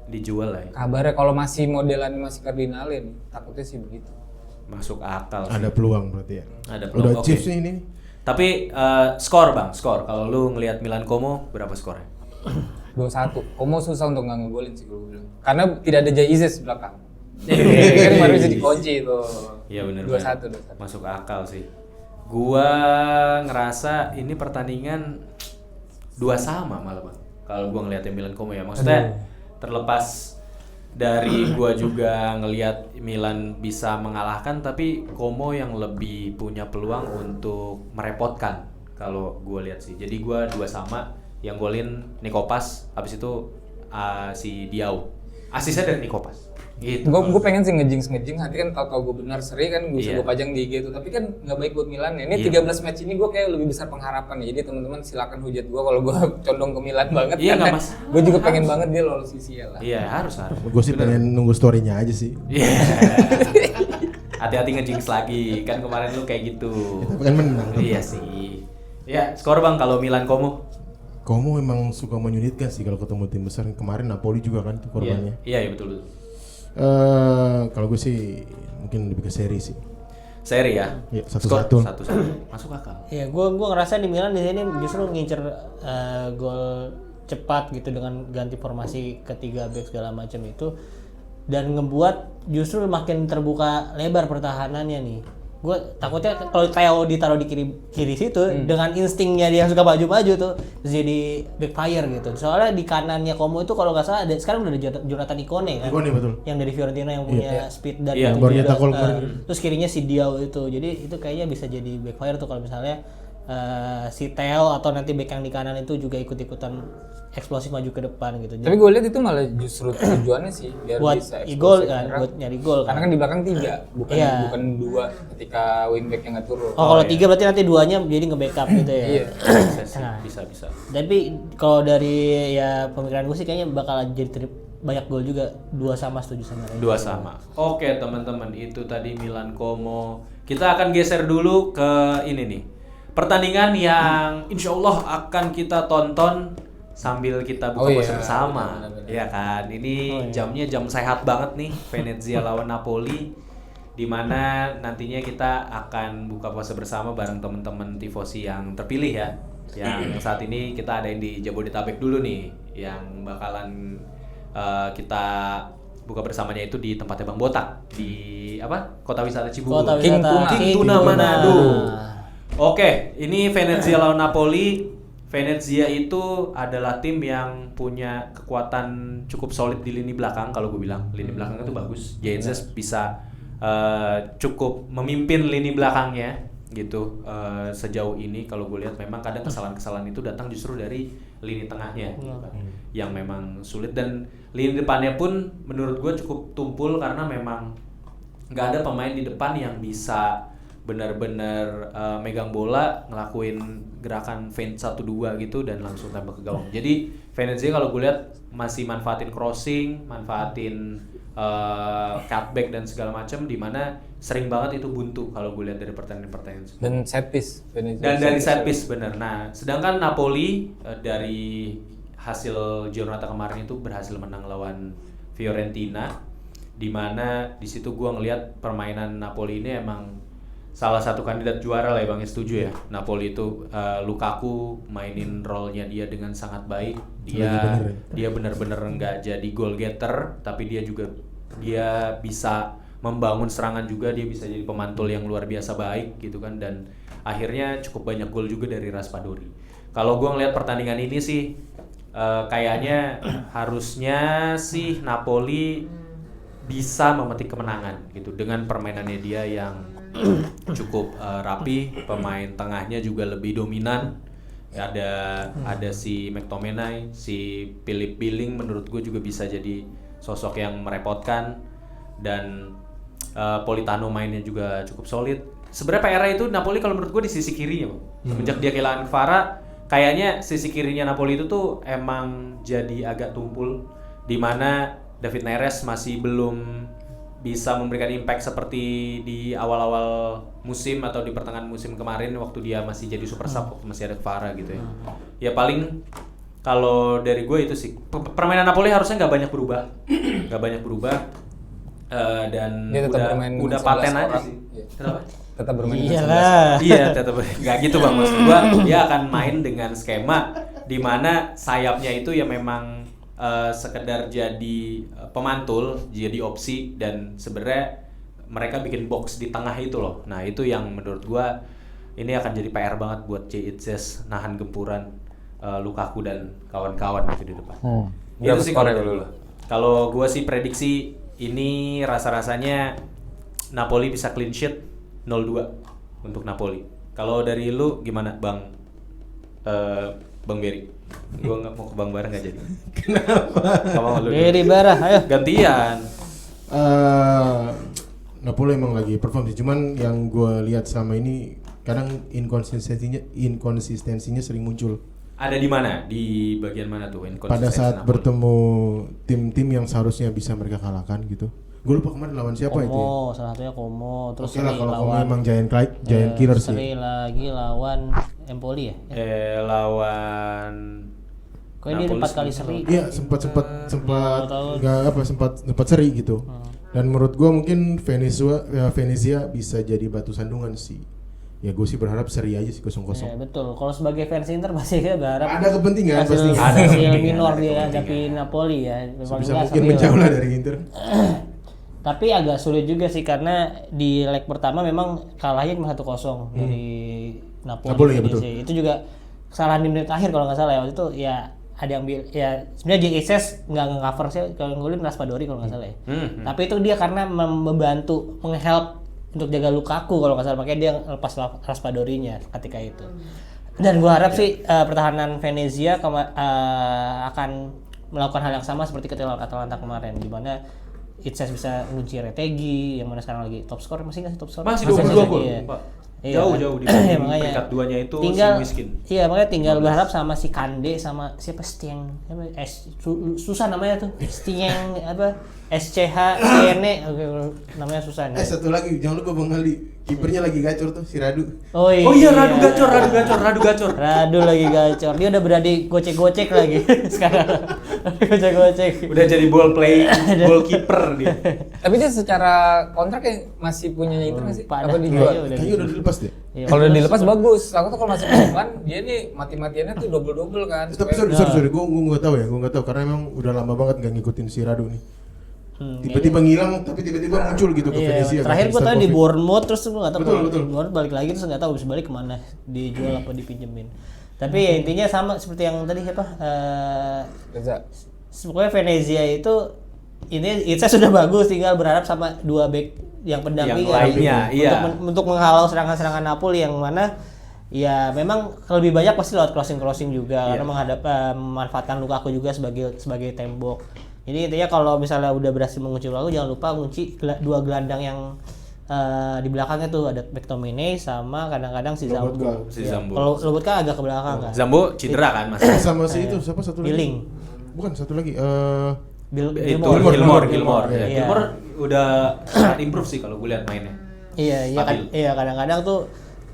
S1: dijual lah ya.
S3: kabarnya kalau masih modelan masih kardinalin, takutnya sih begitu.
S1: Masuk akal sih.
S2: Ada peluang berarti ya.
S1: Ada peluang,
S2: Udah
S1: oke.
S2: Chiefs nih ini.
S1: Tapi skor Bang, skor. Kalau lu ngelihat Milan Como berapa skornya?
S3: 2-1. Komo susah untuk nggak ngegolin sih gue bilang. Karena tidak ada Jaizes belakang. Kan baru bisa dikunci itu.
S1: Iya benar.
S3: 2-1.
S1: Masuk akal sih. Gua ngerasa ini pertandingan 2 sama malah Bang. Kalau gua ngeliatin Milan Como ya. Maksudnya terlepas dari gua juga ngelihat Milan bisa mengalahkan, tapi Como yang lebih punya peluang untuk merepotkan kalau gua lihat sih. Jadi gua 2 sama, yang golin Nikopas, habis itu si Diao. Asisnya dari Nikopas. Gitu.
S3: Gue pengen sih ngejinx, nanti kan tahu gue benar seri kan gue
S1: Iya.
S3: gue pajang di IG itu, tapi kan nggak baik buat Milan ya. Ini
S1: Iya.
S3: 13 match ini gue kayak lebih besar pengharapan ya. Jadi teman-teman silakan hujat gue kalau gue condong ke Milan banget.
S1: Iya, nggak,
S3: karena
S1: Mas.
S3: Gue juga pengen banget dia lolos UCL lah.
S1: Iya, harus.
S2: Gue sih pengen nunggu story-nya aja sih.
S1: Iya. Hati-hati ngejinx lagi, kan kemarin lu kayak gitu.
S2: Tapi kan menang.
S1: Iya sih. Ya, skor Bang kalau Milan Como.
S2: Como memang suka menyulitkan sih kalau ketemu tim besar. Kemarin Napoli juga kan tuh korbannya.
S1: Iya, betul.
S2: Kalau gue sih mungkin lebih ke seri sih.
S1: Seri ya.
S2: Ya,
S1: Skor
S2: 1-1.
S1: 1-1. Masuk akal.
S4: Ya, gue ngerasa di Milan di sini justru ngincer gol cepat gitu dengan ganti formasi ketiga back segala macam itu, dan ngebuat justru makin terbuka lebar pertahanannya nih. Gue takutnya kalau Theo ditaruh di kiri situ dengan instingnya dia yang suka maju-maju tuh terus jadi backfire gitu. Soalnya di kanannya Como itu kalau nggak salah ada, sekarang udah ada Jonathan Ikone kan.
S2: Ikone, betul.
S4: Yang dari Fiorentina yang punya speed dan
S1: Iya,
S4: itu
S2: baru
S4: juga,
S2: nyetak gol kemarin.
S4: terus kirinya si Diao itu. Jadi itu kayaknya bisa jadi backfire tuh kalau misalnya si Theo atau nanti back yang di kanan itu juga ikut-ikutan eksplosif maju ke depan gitu.
S3: Tapi gue lihat itu malah justru tujuannya sih biar
S4: buat
S3: bisa
S4: gol
S3: eksplosif
S4: kan,
S3: menyerang.
S4: buat nyari gol
S3: Karena
S4: kan.
S3: kan di belakang 3, bukan
S4: Iya.
S3: bukan 2 ketika wingback yang nggak turun.
S4: Oh, kalau 3 berarti nanti 2-nya jadi nge-backup gitu ya.
S3: Iya.
S1: Bisa.
S4: Tapi kalau dari ya pemikiran gue sih kayaknya bakal jadi banyak gol juga. 2 sama, setuju sama Reza.
S1: 2 sama. Oke, teman-teman, itu tadi Milan Como. Kita akan geser dulu ke ini nih. Pertandingan yang insya Allah akan kita tonton sambil kita buka puasa bersama.
S3: benar-benar.
S1: Iya kan? Ini jamnya jam sehat banget nih, Venezia lawan Napoli. Di mana nantinya kita akan buka puasa bersama bareng teman-teman tifosi yang terpilih ya. Yang saat ini kita ada yang di Jabodetabek dulu nih, yang bakalan kita buka bersamanya itu di tempatnya Bang Botak di apa? Kota wisata Cibubur.
S4: Kota
S3: King
S4: wisata
S3: Tuna.
S1: King Tuna Manado. Oke, ini Venezia lawan Napoli. Venezia itu adalah tim yang punya kekuatan cukup solid di lini belakang kalau gue bilang. Lini belakang itu bagus. Jesus bisa cukup memimpin lini belakangnya gitu. Sejauh ini kalau gue lihat memang kadang kesalahan-kesalahan itu datang justru dari lini tengahnya gitu kan. Yang memang sulit, dan lini depannya pun menurut gue cukup tumpul karena memang nggak ada pemain di depan yang bisa benar-benar megang bola, ngelakuin gerakan feint 1-2 gitu dan langsung tembak ke gawang. Jadi Venezia kalau gue lihat masih manfaatin crossing, manfaatin cutback dan segala macam, di mana sering banget itu buntu kalau gue lihat dari pertandingan-pertandingan.
S3: Dan set piece.
S1: Dan dari set piece bener. Nah, sedangkan Napoli dari hasil Giornata kemarin itu berhasil menang lawan Fiorentina, di mana di situ gue ngelihat permainan Napoli ini emang salah satu kandidat juara lah ya Bang, setuju ya. Napoli itu Lukaku mainin role-nya dia dengan sangat baik. Dia benar-benar nggak jadi goal getter, tapi dia bisa membangun serangan juga, dia bisa jadi pemantul yang luar biasa baik gitu kan, dan akhirnya cukup banyak gol juga dari Raspadori. Kalau gue ngelihat pertandingan ini sih kayaknya harusnya sih Napoli bisa memetik kemenangan gitu dengan permainannya dia yang cukup rapi, pemain tengahnya juga lebih dominan. Ada si McTominay, si Philip Billing menurut gue juga bisa jadi sosok yang merepotkan, dan Politano mainnya juga cukup solid. Sebenarnya PR itu Napoli kalau menurut gue di sisi kirinya, Bang. Semenjak dia kehilangan Kvara, kayaknya sisi kirinya Napoli itu tuh emang jadi agak tumpul, di mana David Neres masih belum bisa memberikan impact seperti di awal-awal musim atau di pertengahan musim kemarin waktu dia masih jadi super sub, waktu masih ada Kvara gitu ya. Ya paling kalau dari gue itu sih permainan Napoli harusnya nggak banyak berubah, dan udah paten aja sih. Kenapa?
S3: Tetap bermain
S4: Iyalah.
S1: Iya, tetap nggak gitu Bang, maksud gua dia akan main dengan skema di mana sayapnya itu ya memang sekedar jadi pemantul, jadi opsi, dan sebenarnya mereka bikin box di tengah itu loh. Nah, itu yang menurut gua ini akan jadi PR banget buat CICS nahan gempuran Lukaku dan kawan-kawan gitu di depan. Itu sih kalau dari gua. Kalau gua sih prediksi ini rasa-rasanya Napoli bisa clean sheet 0-2 untuk Napoli. Kalau dari lu gimana Bang Berry? Gua nggak mau ke Bang Bara nggak jadi. Kenapa?
S4: Berry Bara, ayo.
S1: Gantian.
S2: Napoli emang lagi perform sih, cuman yang gue lihat selama ini kadang inkonsistensinya sering muncul.
S1: Ada di mana? Di bagian mana tuh
S2: Pada saat
S1: Napoli?
S2: bertemu tim-tim yang seharusnya bisa mereka kalahkan gitu. Gue lupa kemarin lawan siapa itu.
S4: Como, salah satunya Como, terus
S2: Oke lah, kalau Como
S4: lawan
S2: emang giant killer sih.
S4: seri lagi lawan Empoli ya.
S1: Lawan
S4: Kok ini 4 kali seri.
S2: Iya, sempat seri gitu. Dan menurut gue mungkin Venezia bisa jadi batu sandungan sih. Ya gue sih berharap seri aja sih 0-0.
S4: Ya, betul. Kalau sebagai fans Inter pasti kita berharap
S2: Ada kepentingan pasti.
S4: hasil minor dia hadapi Napoli ya.
S2: Bisa mungkin menjauh lah dari Inter.
S4: Tapi agak sulit juga sih karena di leg pertama memang kalahnya cuma 1-0 dari Napoli
S2: ya, betul.
S4: Itu juga kesalahan di menit akhir kalau nggak salah ya, waktu itu ya ada yang ya sebenarnya JXS nggak nge-cover sih kalau ngulin Raspadori kalau nggak salah ya. Tapi itu dia karena membantu menghelp untuk jaga Lukaku kalau nggak salah, makanya dia lepas Raspadorinya ketika itu. Dan gua harap sih pertahanan Venezia akan melakukan hal yang sama seperti ketika lawan Atalanta kemarin, di mana Itses bisa ngunci Retegi yang mana sekarang lagi top skor, masih nggak sih top skor?
S1: Masih 22 gol,
S4: iya.
S1: Pak.
S4: Iya,
S1: Jauh di peringkat 2-nya itu
S4: tinggal,
S1: si Miskin.
S4: Iya, makanya tinggal berharap sama si Kande sama siapa Stieng, susah namanya tuh. Stieng apa? SCH Siene, namanya susah nih.
S2: Satu lagi, jangan lupa Bang Ali, kipernya lagi gacor tuh si Radu.
S1: Oh iya, Radu gacor.
S4: Radu lagi gacor. Dia udah berani gocek-gocek lagi sekarang. Gocek-gocek.
S1: Udah jadi ball keeper dia.
S3: Tapi dia secara kontrak yang masih punya Inter nggak sih? Apa dijual?
S2: Kayaknya udah dilepas deh.
S4: Iya,
S3: Kalau udah dilepas bagus. Aku tuh kalau masih pinjaman dia nih mati-matiannya tuh double kan.
S2: Tapi sorry, gue nggak tahu karena emang udah lama banget nggak ngikutin si Radu nih. Tiba-tiba ngilang, tapi tiba-tiba muncul gitu ke Venezia.
S4: Terakhir gue tahu di Bournemouth, terus gue nggak tahu.
S2: Betul.
S4: Bournemouth balik lagi terus nggak tahu bisa balik kemana, dijual apa dipinjemin. Tapi ya intinya sama seperti yang tadi siapa?
S3: Reza.
S4: Pokoknya Venezia itu ini sudah bagus, tinggal berharap sama dua back yang pendamping
S1: yang lainnya, iya.
S4: untuk menghalau serangan-serangan Napoli yang mana ya memang lebih banyak pasti lewat crossing juga, karena memanfaatkan Lukaku juga sebagai tembok. Jadi intinya kalau misalnya udah berhasil mengunci Lukaku, jangan lupa mengunci dua gelandang yang di belakangnya tuh ada McTominay sama kadang-kadang si Zambo.
S2: Lobotka.
S1: Si
S4: Iya.
S1: Zambo.
S4: Kalau Lobotka agak ke belakang kan.
S1: Zambo cedera kan masih.
S2: Sama si itu siapa satu lagi?
S4: Billing.
S2: Bukan satu lagi.
S1: Itu
S2: Gilmore.
S1: Gilmore. Ya.
S4: Iya.
S1: Gilmore udah sangat improve sih kalau gue lihat mainnya.
S4: Iya,
S1: Stabil.
S4: kadang-kadang tuh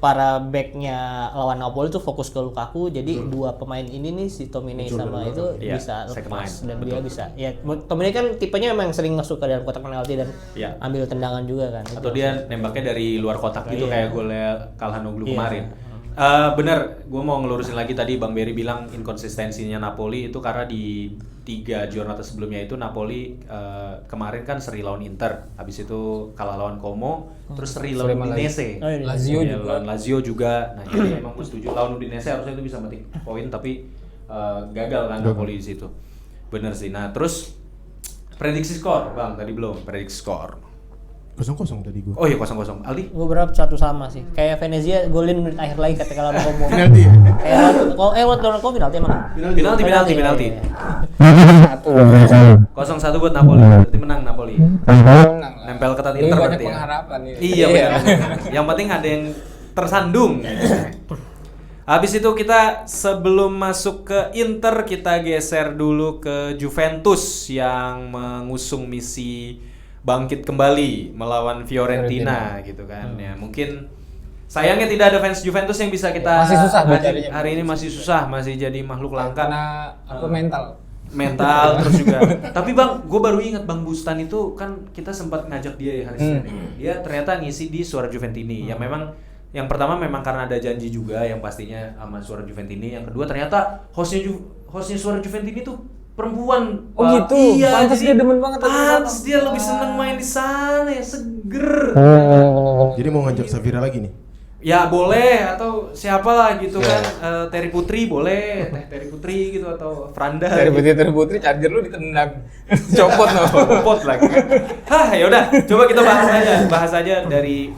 S4: para backnya lawan Napoli tuh fokus ke Lukaku, jadi dua pemain ini nih si Tomine sama itu
S1: Iya,
S4: bisa
S1: second
S4: lepas
S1: line,
S4: dan
S1: betul.
S4: dia bisa. Ya Tomine kan tipenya emang sering masuk ke dalam kotak penalti dan
S1: Iya.
S4: ambil tendangan juga kan.
S1: Atau dia nembaknya dari luar kotak gitu
S4: Iya.
S1: kayak golnya Calhanoglu
S4: Iya.
S1: kemarin. Bener, gue mau ngelurusin lagi tadi Bang Berry bilang inkonsistensinya Napoli itu karena di 3 giornata sebelumnya itu Napoli kemarin kan seri lawan Inter, habis itu kalah lawan Como, terus seri lawan
S3: Seri sama
S1: Udinese.
S4: Oh, iya.
S3: Lazio
S1: Iya,
S3: juga.
S1: lawan Lazio juga. Nah, jadi emang gue setuju lawan Udinese harusnya itu bisa metik poin tapi gagal kan Napoli di situ. Bener sih. Nah, terus prediksi skor, Bang, tadi belum prediksi skor.
S2: 0-0 tadi gua.
S1: Oh iya 0-0. Aldi?
S4: Gue berharap 1 sama sih. Kayak Venezia golin menit akhir lagi ketika lawan Como.
S2: Penalti ya?
S4: Waktu lawan Como penalti emang.
S1: Penalti.
S4: Iya.
S1: 0-1 buat Napoli. Berarti menang Napoli.
S3: Menang lah.
S1: Nempel ketat
S3: Lebih
S1: Inter
S3: banyak
S1: berarti ya.
S3: pengharapan ini.
S1: Iya benar. Yang penting ada yang tersandung. Habis itu kita sebelum masuk ke Inter kita geser dulu ke Juventus yang mengusung misi bangkit kembali melawan Fiorentina gitu kan. Ya mungkin sayangnya tidak ada fans Juventus yang bisa kita
S3: Masih susah buat
S1: ajak.
S3: carinya.
S1: Hari ini masih susah, masih jadi makhluk langka.
S3: Karena apa mental.
S1: Terus juga. Tapi Bang, gue baru ingat Bang Bustan itu kan kita sempat ngajak dia ya hari Senin. Dia ternyata ngisi di Suara Juventini. Yang pertama memang karena ada janji juga yang pastinya sama Suara Juventini. Yang kedua ternyata hostnya Suara Juventini tuh perempuan.
S3: Oh
S1: Pak.
S3: gitu.
S1: Iya,
S3: Pantes
S1: jadi
S3: dia demen banget tadi
S1: pantes
S3: datang.
S1: dia lebih seneng main di sana ya, seger.
S2: Jadi mau ngajak Safira lagi nih.
S1: Ya boleh atau siapa lah gitu kan. Terry Putri boleh, Terry Putri gitu atau Franda.
S3: Dari Putri charger lu ditendang. Copot no.
S1: Pot lagi. Hah, ya udah, coba kita bahas aja dari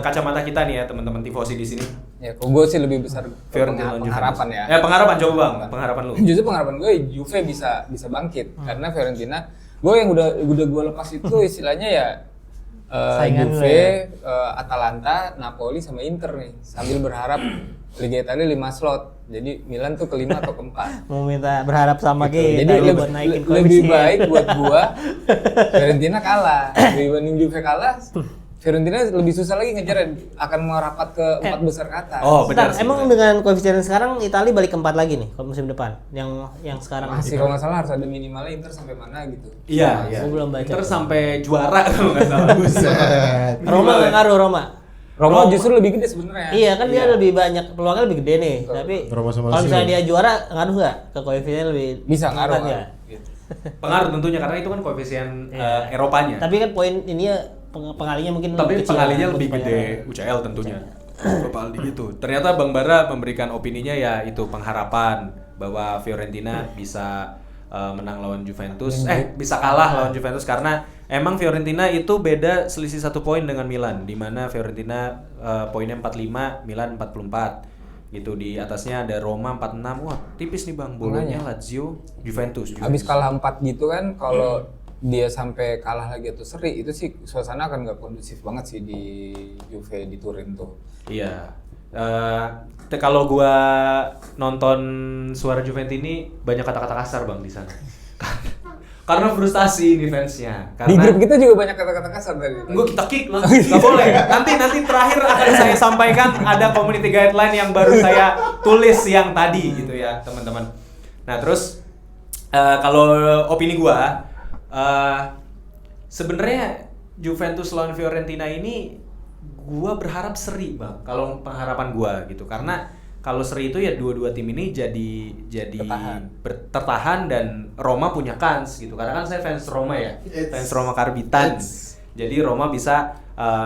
S1: kacamata kita nih ya teman-teman tifosi di sini.
S3: Ya, kok gue sih lebih besar
S1: Fiorentina lawan
S3: pengharapan
S1: Juventus.
S3: ya.
S1: Pengharapan coba Bang, pengharapan lu.
S3: Justru pengharapan gue Juve bisa bangkit karena Fiorentina gue yang udah gue lepas itu istilahnya ya
S4: Saingan lu
S3: Juve, Atalanta, Napoli sama Inter nih sambil berharap Liga Italia 5 slot. Jadi Milan tuh kelima atau keempat.
S4: Mau minta berharap sama
S3: Jadi
S4: kita
S3: lebih,
S4: buat naikin
S3: lebih
S4: koefisien.
S3: baik buat gua Fiorentina kalah dibanding Juve kalah. Fiorentina lebih susah lagi ngejar akan merapat ke 4 besar ke atas.
S1: Oh, benar
S4: Bentar,
S1: sih,
S4: emang
S1: benar.
S4: dengan koefisien sekarang Italia balik ke 4 lagi nih kalau musim depan. Yang sekarang
S3: Masih kalau nggak salah harus ada minimalnya Inter sampai mana gitu.
S1: Iya.
S4: Gua belum baca.
S1: Inter sampai juara kalau nggak salah.
S2: Buset.
S4: Roma nggak ngaruh Roma.
S3: Roma justru lebih gede sebenarnya.
S4: Iya kan dia lebih banyak peluangnya lebih gede nih. Tapi
S2: Roma sama
S4: kalau
S2: Lazio.
S4: misalnya dia juara ngaruh nggak ke koefisien lebih
S3: Bisa ngaruh.
S4: meningkat nggak?
S3: Gitu.
S1: Pengaruh tentunya karena itu kan koefisien Eropanya.
S4: Tapi kan poin ini ya pengalinya mungkin
S1: Tapi
S4: kecil
S1: pengalinya
S4: kan,
S1: lebih
S4: untuk
S1: gede
S4: bayaran.
S1: UCL tentunya. Bapak Aldi gitu. Ternyata Bang Bara memberikan opininya ya itu pengharapan bahwa Fiorentina bisa menang lawan Juventus, bisa kalah lawan Juventus karena emang Fiorentina itu beda selisih 1 poin dengan Milan, di mana Fiorentina poinnya 45, Milan 44. Gitu di atasnya ada Roma 46. Wah, tipis nih Bang. Bolanya Lazio, Juventus.
S3: Abis kalah 4 gitu kan kalau dia sampai kalah lagi atau seri itu sih suasana akan nggak kondusif banget sih di Juve di Turin tuh.
S1: Iya. Kalau gua nonton Suara Juventini banyak kata-kata kasar Bang di sana. Karena frustasi nih fansnya.
S3: Di grup kita juga banyak kata-kata kasar dari
S1: Gue kita kick lah, nggak boleh. Nanti terakhir akan saya sampaikan ada community guideline yang baru saya tulis yang tadi gitu ya teman-teman. Nah terus kalau opini gua sebenarnya Juventus lawan Fiorentina ini gua berharap seri Bang. Kalau pengharapan gua gitu karena kalau seri itu ya dua-dua tim ini jadi tertahan dan Roma punya kans gitu. Karena kan saya fans Roma ya, fans Roma karbitan. Jadi Roma bisa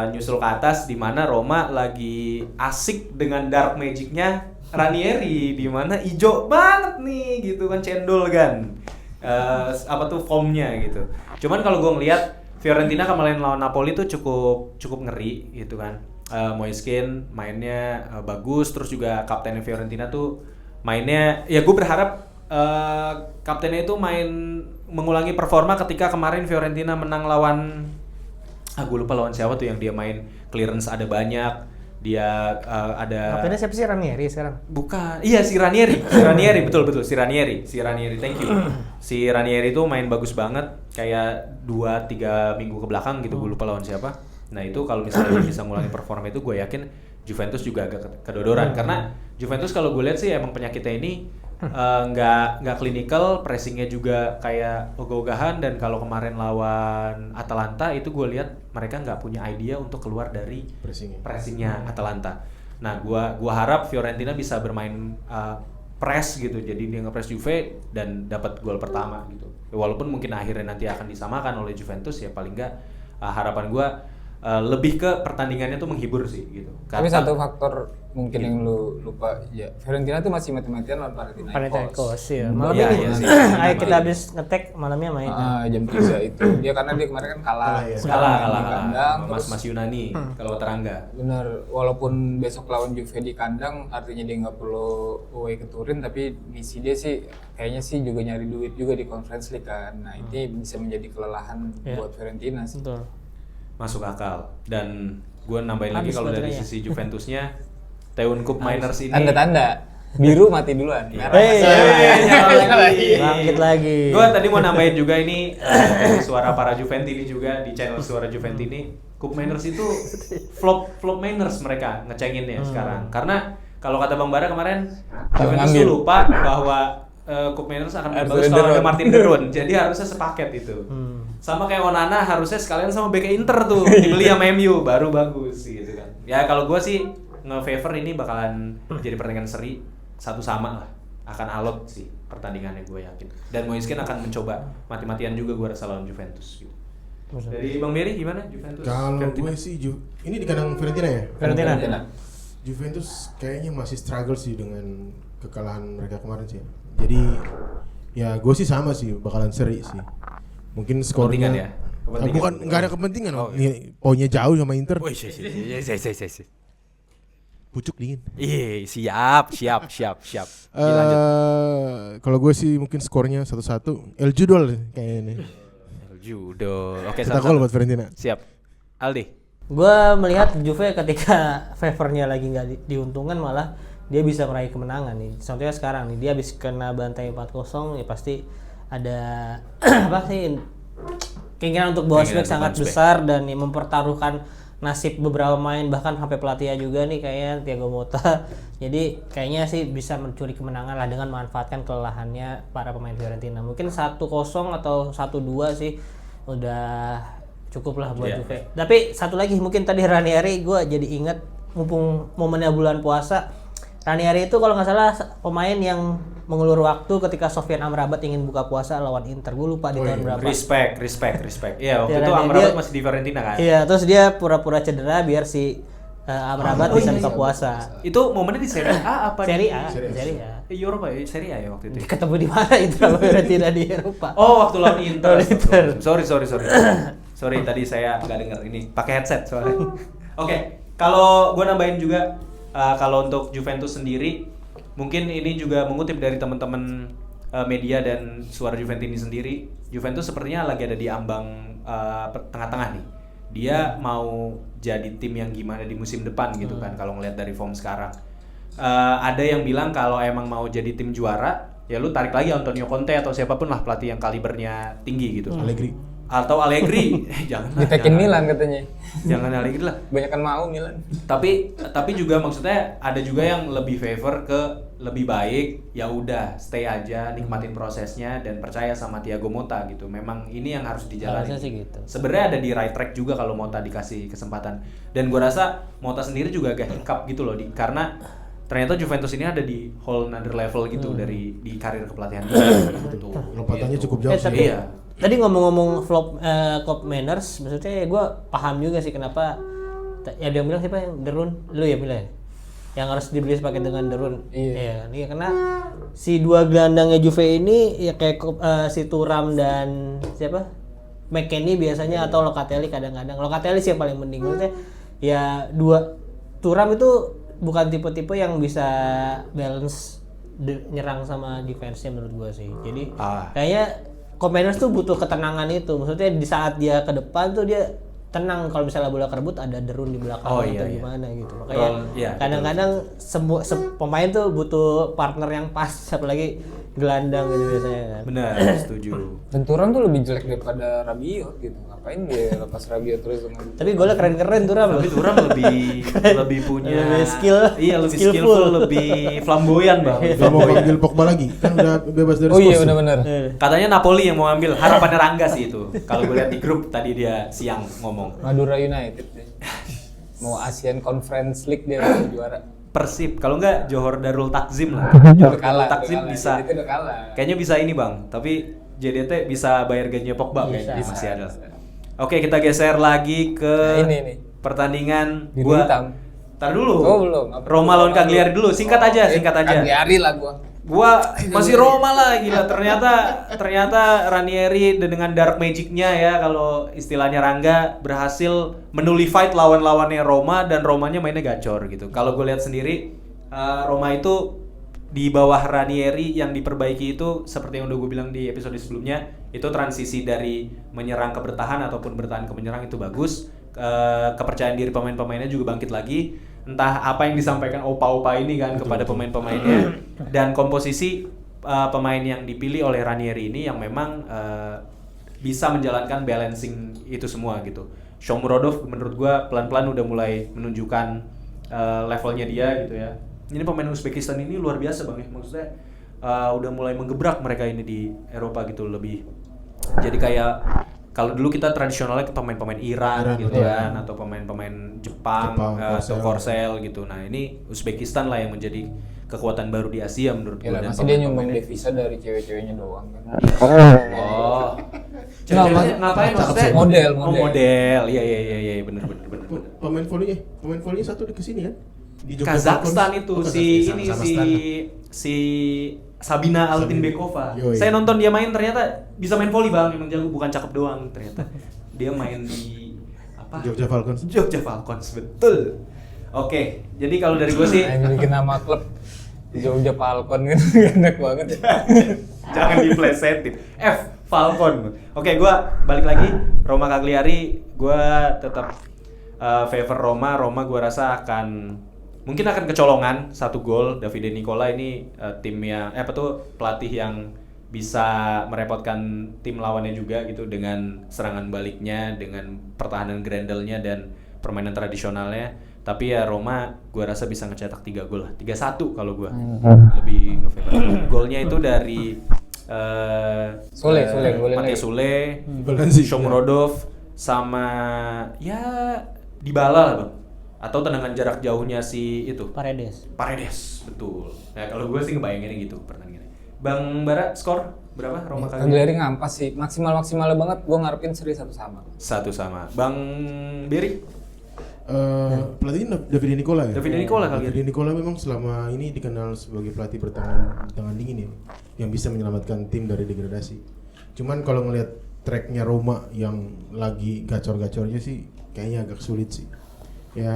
S1: nyusul ke atas di mana Roma lagi asik dengan dark magicnya Ranieri di mana ijo banget nih gitu kan cendol kan. Apa tuh formnya gitu. Cuman kalau gue ngelihat Fiorentina kemarin lawan Napoli tuh cukup ngeri gitu kan. Moiskin mainnya bagus, terus juga kaptennya Fiorentina tuh mainnya ya gue berharap kaptennya itu mengulangi performa ketika kemarin Fiorentina menang lawan gue lupa lawan siapa tuh yang dia main clearance ada banyak, dia ada
S4: Kaptennya siapa sih, Ranieri sekarang?
S1: bukan, iya si Ranieri betul si Ranieri, thank you. Si Ranieri itu main bagus banget, kayak 2-3 minggu ke belakang gitu, gue lupa lawan siapa. Nah itu kalau misalnya dia bisa ngulangi performa itu, gue yakin Juventus juga agak kedodoran, karena Juventus kalau gue lihat sih emang penyakitnya ini nggak clinical, pressingnya juga kayak ogah-ogahan, dan kalau kemarin lawan Atalanta itu gue lihat mereka nggak punya idea untuk keluar dari pressingnya Atalanta. Nah gua harap Fiorentina bisa bermain press gitu, jadi dia nge-press Juve dan dapat gol pertama gitu. Walaupun mungkin akhirnya nanti akan disamakan oleh Juventus, ya paling nggak harapan gua lebih ke pertandingannya tuh menghibur sih gitu.
S3: Tapi satu faktor mungkin yang lu lupa, ya Fiorentina tuh masih mati-matian lawan
S4: Panathinaikos ya.
S1: Hmm.
S4: Malam
S1: Iya,
S4: ini
S1: iya sih.
S4: kayak kita habis ngetek malamnya main.
S3: jam 3 itu. Dia karena dia kemarin kan kalah.
S1: kalah
S3: di kandang,
S1: Mas Yunani kalau Terangga.
S3: Bener, walaupun besok lawan Juve di kandang, artinya dia nggak perlu away ke Turin, tapi misi dia sih kayaknya sih juga nyari duit juga di Conference League kan. Nah ini bisa menjadi kelelahan buat Fiorentina sih.
S4: Betul.
S1: Masuk akal. Dan gue nambahin lagi
S4: Habis
S1: kalau dari
S4: baterainya.
S1: sisi Juventusnya, Taewoon Cup Miners ini
S3: Tanda-tanda biru mati duluan. Merah
S4: Bangkit lagi.
S1: Gue tadi mau nambahin juga ini dari suara para Juventini juga di channel Suara Juventini. Cup Miners itu flop Miners mereka ngecenginnya sekarang. Karena kalau kata Bang Bara kemarin, Juventus tuh lupa bahwa Cup Miners akan main bagus kalau ada Martin Derun. Jadi harusnya sepaket itu. Sama kayak Onana harusnya sekalian sama bek Inter tuh dibeli sama MU baru bagus gitu kan. Ya kalau gue sih nge-favor ini bakalan jadi pertandingan seri, satu sama lah, akan alot sih pertandingannya gue yakin. Dan Moiskin akan mencoba mati-matian juga gue rasa lawan Juventus gitu. Dari Bang Mary gimana Juventus?
S2: Kalau
S1: Fiorentina?
S2: gue sih ini di kandang Fiorentina ya.
S4: Fiorentina.
S2: Juventus kayaknya masih struggle sih dengan kekalahan mereka kemarin sih. Jadi ya gue sih sama sih bakalan seri sih. Mungkin skornya
S1: Kepentingan ya? Kepentingan.
S2: bukan nggak ada kepentingan.
S1: Oh,
S2: Nih, poinnya jauh sama Inter.
S1: Wih, iya.
S2: Pucuk dingin.
S1: Iya, siap. Lanjut.
S2: Kalau gue sih mungkin skornya 1-1. El Judol kayaknya.
S1: Judo. Oke,
S2: Kita gol buat Fiorentina.
S1: Siap. Aldi.
S4: Gue melihat Juve ketika favornya lagi nggak diuntungkan, malah dia bisa meraih kemenangan nih. Contohnya sekarang nih, dia habis kena bantai 4-0, ya pasti ada apa sih, keinginan untuk bounce back sangat besar, dan ya, mempertaruhkan nasib beberapa pemain, bahkan sampai pelatihnya juga nih kayaknya Thiago Motta. Jadi kayaknya sih bisa mencuri kemenangan lah dengan memanfaatkan kelelahannya para pemain Fiorentina. Mungkin 1-0 atau 1-2 sih udah cukup lah buat Juve. Tapi satu lagi mungkin tadi Ranieri, gue jadi ingat mumpung momennya bulan puasa, Ranieri itu kalau nggak salah pemain yang mengulur waktu ketika Sofyan Amrabat ingin buka puasa lawan Inter. Gue lupa di tahun berapa.
S1: Respect. Iya, waktu
S4: Ya,
S1: itu
S4: dan
S1: Amrabat
S4: dia-
S1: masih di Fiorentina kan?
S4: Iya, terus dia pura-pura cedera biar si Amrabat bisa buka puasa.
S1: Itu momennya di Serie A apa?
S4: Serie A,
S1: di
S4: Serie A.
S1: Eropa ya, Serie A ya waktu itu.
S4: Ketemu di mana itu kalau Fiorentina di Eropa?
S1: Oh, waktu lawan Inter.
S4: Lawan Inter.
S1: Sorry. Sorry, tadi saya nggak dengar ini. Pakai headset soalnya. Oke, kalau gue nambahin juga, kalau untuk Juventus sendiri, mungkin ini juga mengutip dari teman-teman media dan Suara Juventini sendiri. Juventus sepertinya lagi ada di ambang tengah-tengah nih. Dia mau jadi tim yang gimana di musim depan gitu kan, kalau ngelihat dari form sekarang. Ada yang bilang kalau emang mau jadi tim juara, ya lu tarik lagi Antonio Conte atau siapapun lah pelatih yang kalibernya tinggi gitu.
S2: Allegri.
S1: Atau Allegri. Janganlah.
S3: Ditekin Milan katanya.
S1: Jangan Allegri lah.
S3: Banyakan mau Milan.
S1: Tapi juga maksudnya ada juga yang lebih favor ke lebih baik, ya udah stay aja, nikmatin prosesnya dan percaya sama Thiago Motta gitu. Memang ini yang harus dijalani.
S4: Harusnya sih gitu.
S1: Sebenarnya ada di right track juga kalau Motta dikasih kesempatan. Dan gua rasa Motta sendiri juga agak hiccup gitu loh karena ternyata Juventus ini ada di whole another level gitu dari di karir kepelatihan gitu.
S2: Lompatannya cukup jauh sih.
S4: Tapi
S1: Iya.
S4: tadi ngomong-ngomong flop Cup Manners, maksudnya gue paham juga sih kenapa ya dia bilang siapa yang Derun, lu ya bilang yang harus dibeli sepaket dengan Derun. Iya, iya karena si dua gelandangnya Juve ini ya kayak si Thuram dan siapa McKennie biasanya atau Locatelli kadang-kadang. Locatelli sih yang paling penting, maksudnya ya dua Thuram itu bukan tipe-tipe yang bisa balance nyerang sama defense-nya menurut gue sih. Jadi kayaknya Commanders tuh butuh ketenangan itu. Maksudnya di saat dia ke depan tuh dia tenang kalau misalnya bola kerebut ada derun di belakang
S1: Oh,
S4: atau
S1: iya, iya.
S4: gimana gitu. Makanya
S1: Betul, iya,
S4: kadang-kadang semua pemain tuh butuh partner yang pas, apalagi gelandang gitu biasanya kan.
S1: Benar, setuju.
S3: Dan Thuram tuh lebih jelek daripada Rabiot gitu. Ngapain dia lepas Rabiot terus sama
S4: Tapi golnya keren-keren Thuram loh.
S1: Tapi Thuram lebih punya
S4: Lebih skill,
S1: iya lebih
S4: skillful.
S1: skillful, lebih flamboyan bang.
S2: Gak mau panggil Pogba lagi, kan udah bebas dari
S3: Oh iya
S2: Spurs.
S3: benar-benar.
S1: Katanya Napoli yang mau ambil, harapannya Rangga sih itu. Kalau gue lihat di grup tadi dia siang ngomong.
S3: Madura United deh. Mau Asian Conference League dia mau juara.
S1: Persib, kalau enggak Johor Darul Takzim lah.
S3: Udah kalah,
S1: Takzim
S3: udah kalah.
S1: bisa.
S3: Itu udah kalah.
S1: Kayaknya bisa ini bang, tapi JDT bisa bayar gajinya Pogba
S4: Bisa.
S1: kayaknya masih ada. Oke, kita geser lagi ke
S3: Nah, ini.
S1: pertandingan
S3: Biru hitam.
S1: Tar dulu.
S3: Oh, belum.
S1: Roma lawan Cagliari dulu, singkat aja.
S3: Cagliari lah gua.
S1: Gua masih Roma lah gila. Ternyata Ranieri dengan dark magicnya ya, kalau istilahnya Rangga, berhasil menullify lawan-lawannya Roma dan Romanya mainnya gacor gitu. Kalau gue lihat sendiri Roma itu di bawah Ranieri yang diperbaiki itu seperti yang udah gue bilang di episode sebelumnya, itu transisi dari menyerang ke bertahan ataupun bertahan ke menyerang itu bagus. Kepercayaan diri pemain-pemainnya juga bangkit lagi. Entah apa yang disampaikan opa-opa ini kan kepada pemain-pemainnya, dan komposisi pemain yang dipilih oleh Ranieri ini yang memang bisa menjalankan balancing itu semua gitu. Shomurodov menurut gua pelan-pelan udah mulai menunjukkan levelnya dia gitu ya. Ini pemain Uzbekistan ini luar biasa bang ya, maksudnya udah mulai menggebrak mereka ini di Eropa gitu lebih. Jadi kayak kalau dulu kita tradisionalnya ke pemain-pemain Iran gitu kan, atau pemain-pemain Jepang atau Korsel gitu. Nah ini Uzbekistan lah yang menjadi kekuatan baru di Asia menurut gue.
S3: Ya
S1: Dan
S3: masih dia nyumbang devisa dari cewek-ceweknya doang kan.
S1: Oh,
S3: Nggak,
S1: ngapain maksudnya?
S3: Model.
S1: Oh model, iya bener.
S2: Pemain volley satu di kesini kan? Di
S1: Kazakhstan itu
S2: Oh,
S1: si
S2: Kazakhstan,
S1: ini
S2: sama
S1: si
S2: standar.
S1: si Sabina Altinbekova.
S2: Yoi.
S1: Saya nonton dia main ternyata bisa main volley bang, emang jago, bukan cakep doang ternyata. Dia main di apa?
S2: Jogja Falcons.
S1: Jogja Falcons, betul. Oke, jadi kalau dari gue sih
S3: Yang bikin nama klub Jogja Falcon kan enak banget.
S1: jangan diplesetin. Falcon. Oke, gue balik lagi Roma Cagliari, gue tetap favor Roma. Roma gue rasa mungkin akan kecolongan 1 gol. Davide Nicola ini tim yang pelatih yang bisa merepotkan tim lawannya juga gitu dengan serangan baliknya, dengan pertahanan grandelnya dan permainan tradisionalnya. Tapi ya Roma gue rasa bisa ngecetak 3 gol lah. 3-1 kalau gue lebih ngefavor. Golnya itu dari
S3: Sule, golnya
S1: Matej
S3: lagi.
S1: Sule,
S2: Balansi.
S1: Shomurodov sama ya Dybala lah bang. Atau tendangan jarak jauhnya si itu
S4: Paredes.
S1: Paredes, betul. Nah kalau gue sih ngebayanginnya gitu pertandingannya. Bang Bara, skor berapa Roma Cagliari?
S3: Cagliari ngampas sih, maksimal banget. Gua ngarepin seri 1 sama.
S1: 1 sama. Bang Beri?
S2: Pelatihnya Davide Nicola ya?
S1: Davide Nicola kali ya?
S2: Davide Nicola memang selama ini dikenal sebagai pelatih bertangan dingin ya, yang bisa menyelamatkan tim dari degradasi. Cuman kalau ngelihat tracknya Roma yang lagi gacor-gacornya sih kayaknya agak sulit sih. Ya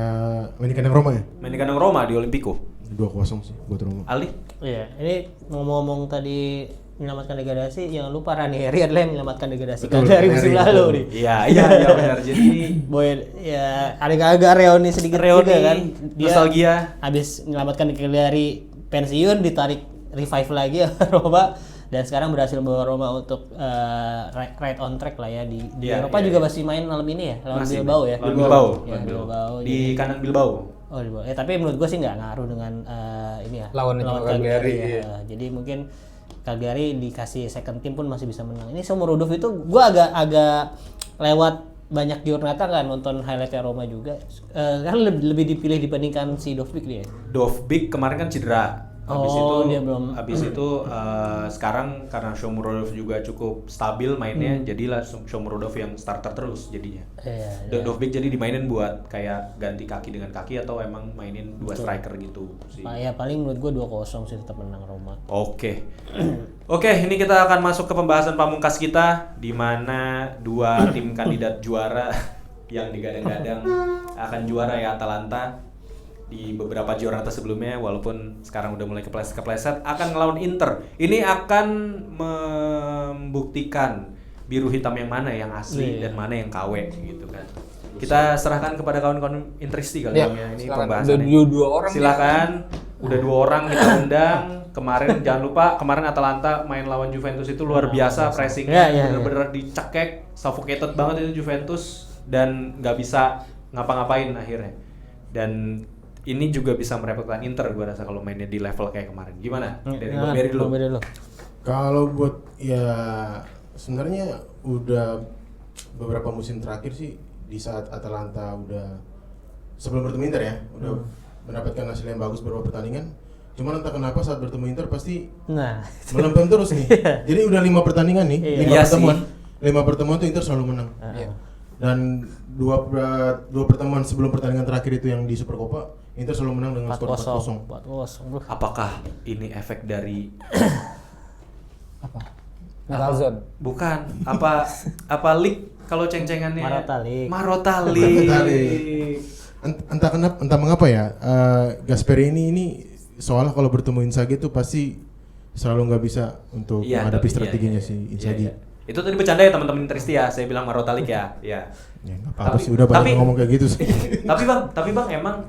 S2: main di kandang Roma ya?
S1: Main di kandang Roma di Olimpico.
S2: 2-0 sih buat Roma.
S1: Ali?
S4: Iya, ini ngomong-ngomong tadi menyelamatkan degradasi, jangan lupa Ranieri adalah yang menyelamatkan degradasi
S2: Betul,
S4: dari musim
S2: Ranieri,
S4: lalu
S2: betul.
S4: nih.
S1: Iya benar. Jadi ini
S4: Boy, ya agak-agak reoni sedikit
S1: Reoni,
S4: juga kan. Dia
S1: nostalgia.
S4: habis menyelamatkan Cagliari pensiun, ditarik revive lagi ya Roma, dan sekarang berhasil membawa Roma untuk right on track lah ya di
S1: Iya,
S4: Eropa
S1: iya,
S4: juga
S1: iya.
S4: masih main malam ini ya lawan
S1: Masih,
S4: Bilbao ya.
S1: lawan Bilbao.
S4: Ya,
S1: Lawan
S4: Bilbao.
S1: Di
S4: Jadi-
S1: kanan Bilbao.
S4: Oh, Bilbao. Tapi menurut gue sih nggak ngaruh dengan ini ya.
S3: Lawannya
S4: lawan
S3: juga Cagliari,
S4: ya.
S3: iya.
S4: Jadi mungkin Cagliari dikasih second team pun masih bisa menang. Ini Shomurodov itu gue agak lewat banyak giornata kan nonton highlightnya Roma juga. Kan lebih dipilih dibandingkan si Dovbyk dia.
S1: Dovbyk kemarin kan cedera. Habis
S4: Oh,
S1: itu
S4: dia belum.
S1: Habis itu sekarang karena Shomurodov juga cukup stabil mainnya, jadilah Shomurodov yang starter terus jadinya.
S4: Iya.
S1: Dovbyk jadi dimainin buat kayak ganti kaki dengan kaki atau emang mainin 2 striker gitu sih.
S4: Ya paling menurut gue 2-0 sih tetap menang Roma.
S1: Oke. Oke, ini kita akan masuk ke pembahasan pamungkas kita di mana 2 tim kandidat juara yang digadang-gadang akan juara ya Atalanta di beberapa giornata sebelumnya, walaupun sekarang udah mulai kepleset akan ngelawan Inter. Ini akan membuktikan biru hitam yang mana yang asli dan mana yang KW gitu kan. Kita serahkan kepada kawan-kawan Interisti kali
S3: Ya,
S1: ya ini
S3: silakan.
S1: pembahasannya.
S3: Udah dua orang.
S1: Silakan. Udah 2 orang kita undang. Kemarin jangan lupa kemarin Atalanta main lawan Juventus itu luar biasa pressingnya, bener-bener dicekek, suffocated banget itu Juventus dan nggak bisa ngapa-ngapain akhirnya. Dan ini juga bisa merepotkan Inter gue rasa kalau mainnya di level kayak kemarin. Gimana? Dari Bang Berry dulu.
S2: Kalau buat ya sebenarnya udah beberapa musim terakhir sih di saat Atalanta udah sebelum bertemu Inter ya udah mendapatkan hasil yang bagus beberapa pertandingan. Cuman entah kenapa saat bertemu Inter pasti melempem terus nih. Jadi udah 5 pertandingan nih, 5 pertemuan tuh Inter selalu menang. Dan dua pertemuan sebelum pertandingan terakhir itu yang di Supercopa Inter selalu menang dengan skor 4-0.
S1: Apakah ini efek dari
S3: Zone.
S1: bukan apa league kalau ceng-cengannya Marotta
S2: Marotta
S1: League.
S2: Entah mengapa ya Gasperini ini soalnya kalau bertemu Inzaghi tuh pasti selalu nggak bisa untuk menghadapi strateginya si Inzaghi.
S1: Itu tadi bercanda ya teman-teman Interisti ya, saya bilang Marotta League ya. Ya
S2: nggak apa-apa sih, udah banyak ngomong kayak gitu sih.
S1: tapi bang emang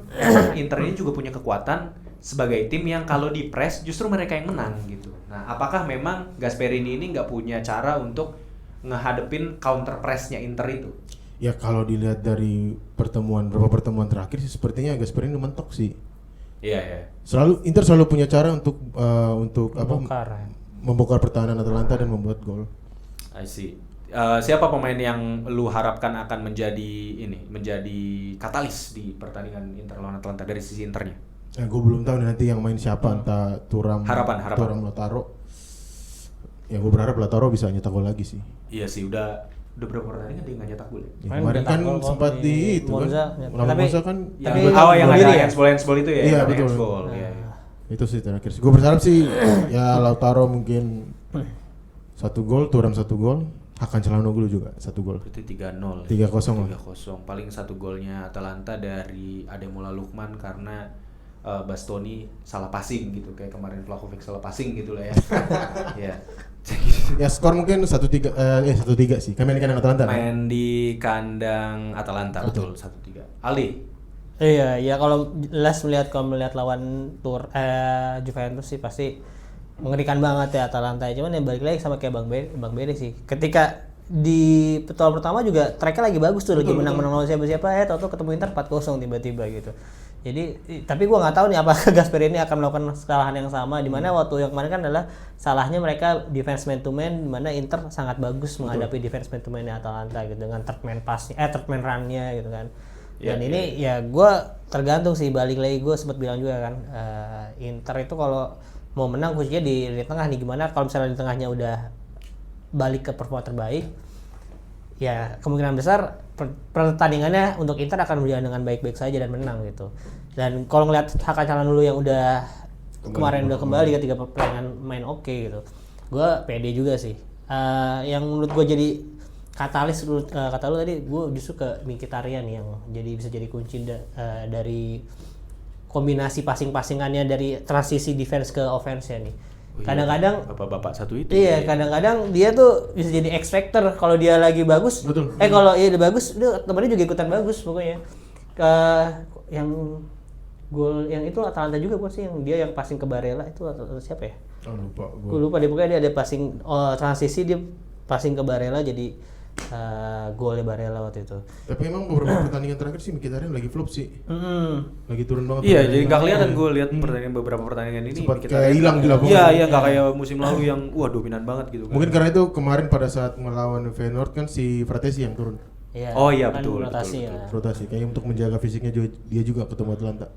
S1: Inter ini juga punya kekuatan sebagai tim yang kalau di press justru mereka yang menang gitu. Nah, apakah memang Gasperini ini nggak punya cara untuk ngehadepin counter pressnya Inter itu?
S2: Ya kalau dilihat dari beberapa pertemuan terakhir sih sepertinya Gasperini mentok sih.
S1: Iya.
S2: Inter selalu punya cara untuk membongkar pertahanan Atalanta dan membuat gol.
S1: I see. Siapa pemain yang lu harapkan akan menjadi katalis di pertandingan Inter lawan Atalanta dari sisi Internya?
S2: Gue belum tahu nanti yang main siapa, entah Thuram Lautaro. Ya gue berharap Lautaro bisa nyetak gol lagi sih.
S1: Iya sih, udah berapa pertandingan dia nggak nyetak gol ya?
S2: Kemarin kan sempat di itu
S4: Monza,
S2: kan. Monza kan
S1: yang ada handsball itu ya.
S2: Iya betul.
S1: Iya.
S2: Itu sih terakhir sih. Gue berharap sih ya Lautaro mungkin 1 gol, Thuram 1 gol, Hakan Çalhanoğlu juga 1 gol.
S1: Itu 3-0.
S2: 3-0.
S1: Paling 1 golnya Atalanta dari Ademola Lookman karena Bastoni salah passing gitu, kayak kemarin Vlahovic salah passing gitu lah ya. Iya.
S2: Ya skor mungkin 1-3 sih. Kami main di kandang Atalanta.
S1: Main di kandang Atalanta betul 1-3. Aldi.
S4: Iya, kalau melihat lawan Juventus sih pasti mengerikan banget ya Atalanta. Cuman yang balik lagi sama kayak Bang Berry sih. Ketika di pertemuan pertama juga tracknya lagi bagus tuh, lagi menang-menang lawan siapa-siapa, tahu-tahu ketemu Inter 4-0 tiba-tiba gitu. Jadi tapi gue nggak tahu nih apakah Gasperini akan melakukan kesalahan yang sama, di mana waktu yang kemarin kan adalah salahnya mereka defense man to man, di mana Inter sangat bagus menghadapi defense man to man Atalanta gitu dengan third man run-nya gitu kan. Dan ini ya gue tergantung sih, balik lagi gue sempat bilang juga kan Inter itu kalau mau menang khususnya di tengah nih, gimana kalau misalnya di tengahnya udah balik ke performa terbaik, ya kemungkinan besar pertandingannya untuk Inter akan berjalan dengan baik-baik saja dan menang gitu. Dan kalau ngelihat Hakan Çalhanoğlu yang udah kemarin udah kembali ketika pertandingan main oke gitu, gue pede juga sih. Yang menurut gue jadi katalis kata lu tadi, gue justru ke Mkhitaryan yang bisa jadi kunci dari kombinasi passing-passingannya dari transisi defense ke offense ya nih. Kadang-kadang
S1: bapak-bapak satu itu.
S4: Iya, kadang-kadang dia tuh bisa jadi X factor kalau dia lagi bagus.
S2: Betul.
S4: Kalau dia bagus, temennya juga ikutan bagus pokoknya. Yang gol yang itu Atalanta juga bukan sih, yang dia yang passing ke Barella itu atau siapa ya? Gue lupa deh, pokoknya dia ada passing transisi, dia passing ke Barella jadi golnya Barella waktu itu.
S2: Tapi emang beberapa pertandingan terakhir sih Mkhitaryan lagi flop sih. Lagi turun banget.
S1: Iya, jadi nggak kelihatan gue lihat beberapa pertandingan ini.
S2: Kayak hilang di lapangan.
S1: Iya, nggak kayak musim lalu yang dominan banget gitu.
S2: Mungkin karena itu kemarin pada saat melawan Feyenoord kan si Fratesi yang turun.
S4: Iya,
S1: oh iya
S4: kan
S1: betul.
S2: Rotasi kayaknya untuk menjaga fisiknya dia juga ketemu Atalanta.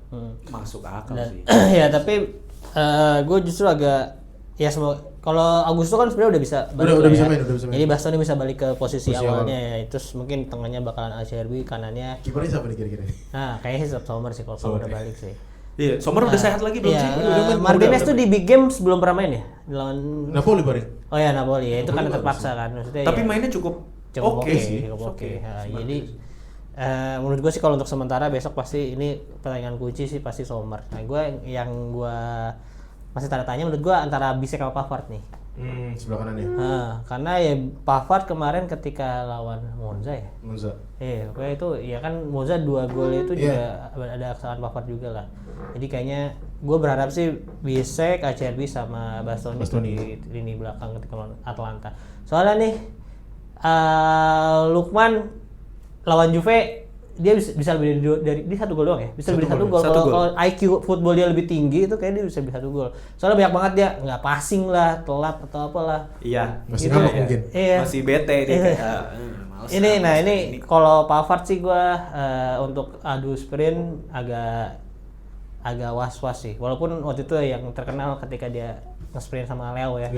S1: Masuk akal sih.
S4: Ya tapi gue justru agak kalau Augusto kan sebenarnya udah bisa balik
S2: udah bisa main.
S4: Jadi Bastoni bisa balik ke posisi awalnya ya. Terus mungkin tengahnya bakalan Acerbi, kanannya.
S2: Kipernya siapa nih kira-kira?
S4: Nah, kayaknya sih Sommer sih kalau udah balik sih.
S1: Iya, Sommer udah sehat lagi belum sih?
S4: Martinez tuh di big game sebelum pernah main ya? Lawan
S2: Napoli bareng.
S4: Oh ya, Napoli ya. Itu kan terpaksa kan maksudnya.
S1: Tapi mainnya cukup oke sih.
S4: Oke. Jadi menurut gue sih kalau untuk sementara besok pasti ini pertandingan kunci sih pasti Sommer. Nah, gue masih tanda tanya menurut gue antara Bisek sama Pavard nih.
S2: Sebelah kanan ya.
S4: Karena ya Pavard kemarin ketika lawan Monza ya.
S2: Monza.
S4: Pokoknya itu ya kan Monza 2 gol itu juga ada kesalahan Pavard juga lah. Jadi kayaknya gue berharap sih Bisek, Acerbi sama Bastoni di lini belakang ketika lawan Atalanta. Soalnya nih Lukman lawan Juve dia bisa lebih dari dia 1 gol doang ya. Bisa lebih 1 gol. Kalau IQ football dia lebih tinggi itu kayak dia bisa lebih 1 gol. Soalnya banyak banget dia nggak passing lah, telat atau apalah.
S1: Iya.
S2: Masih ngamuk mungkin.
S4: Iya.
S1: Masih bete dia kayak
S4: Ini kalau Pavard sih gua untuk adu sprint agak was-was sih. Walaupun waktu itu yang terkenal ketika dia nge-sprint sama Leo ya.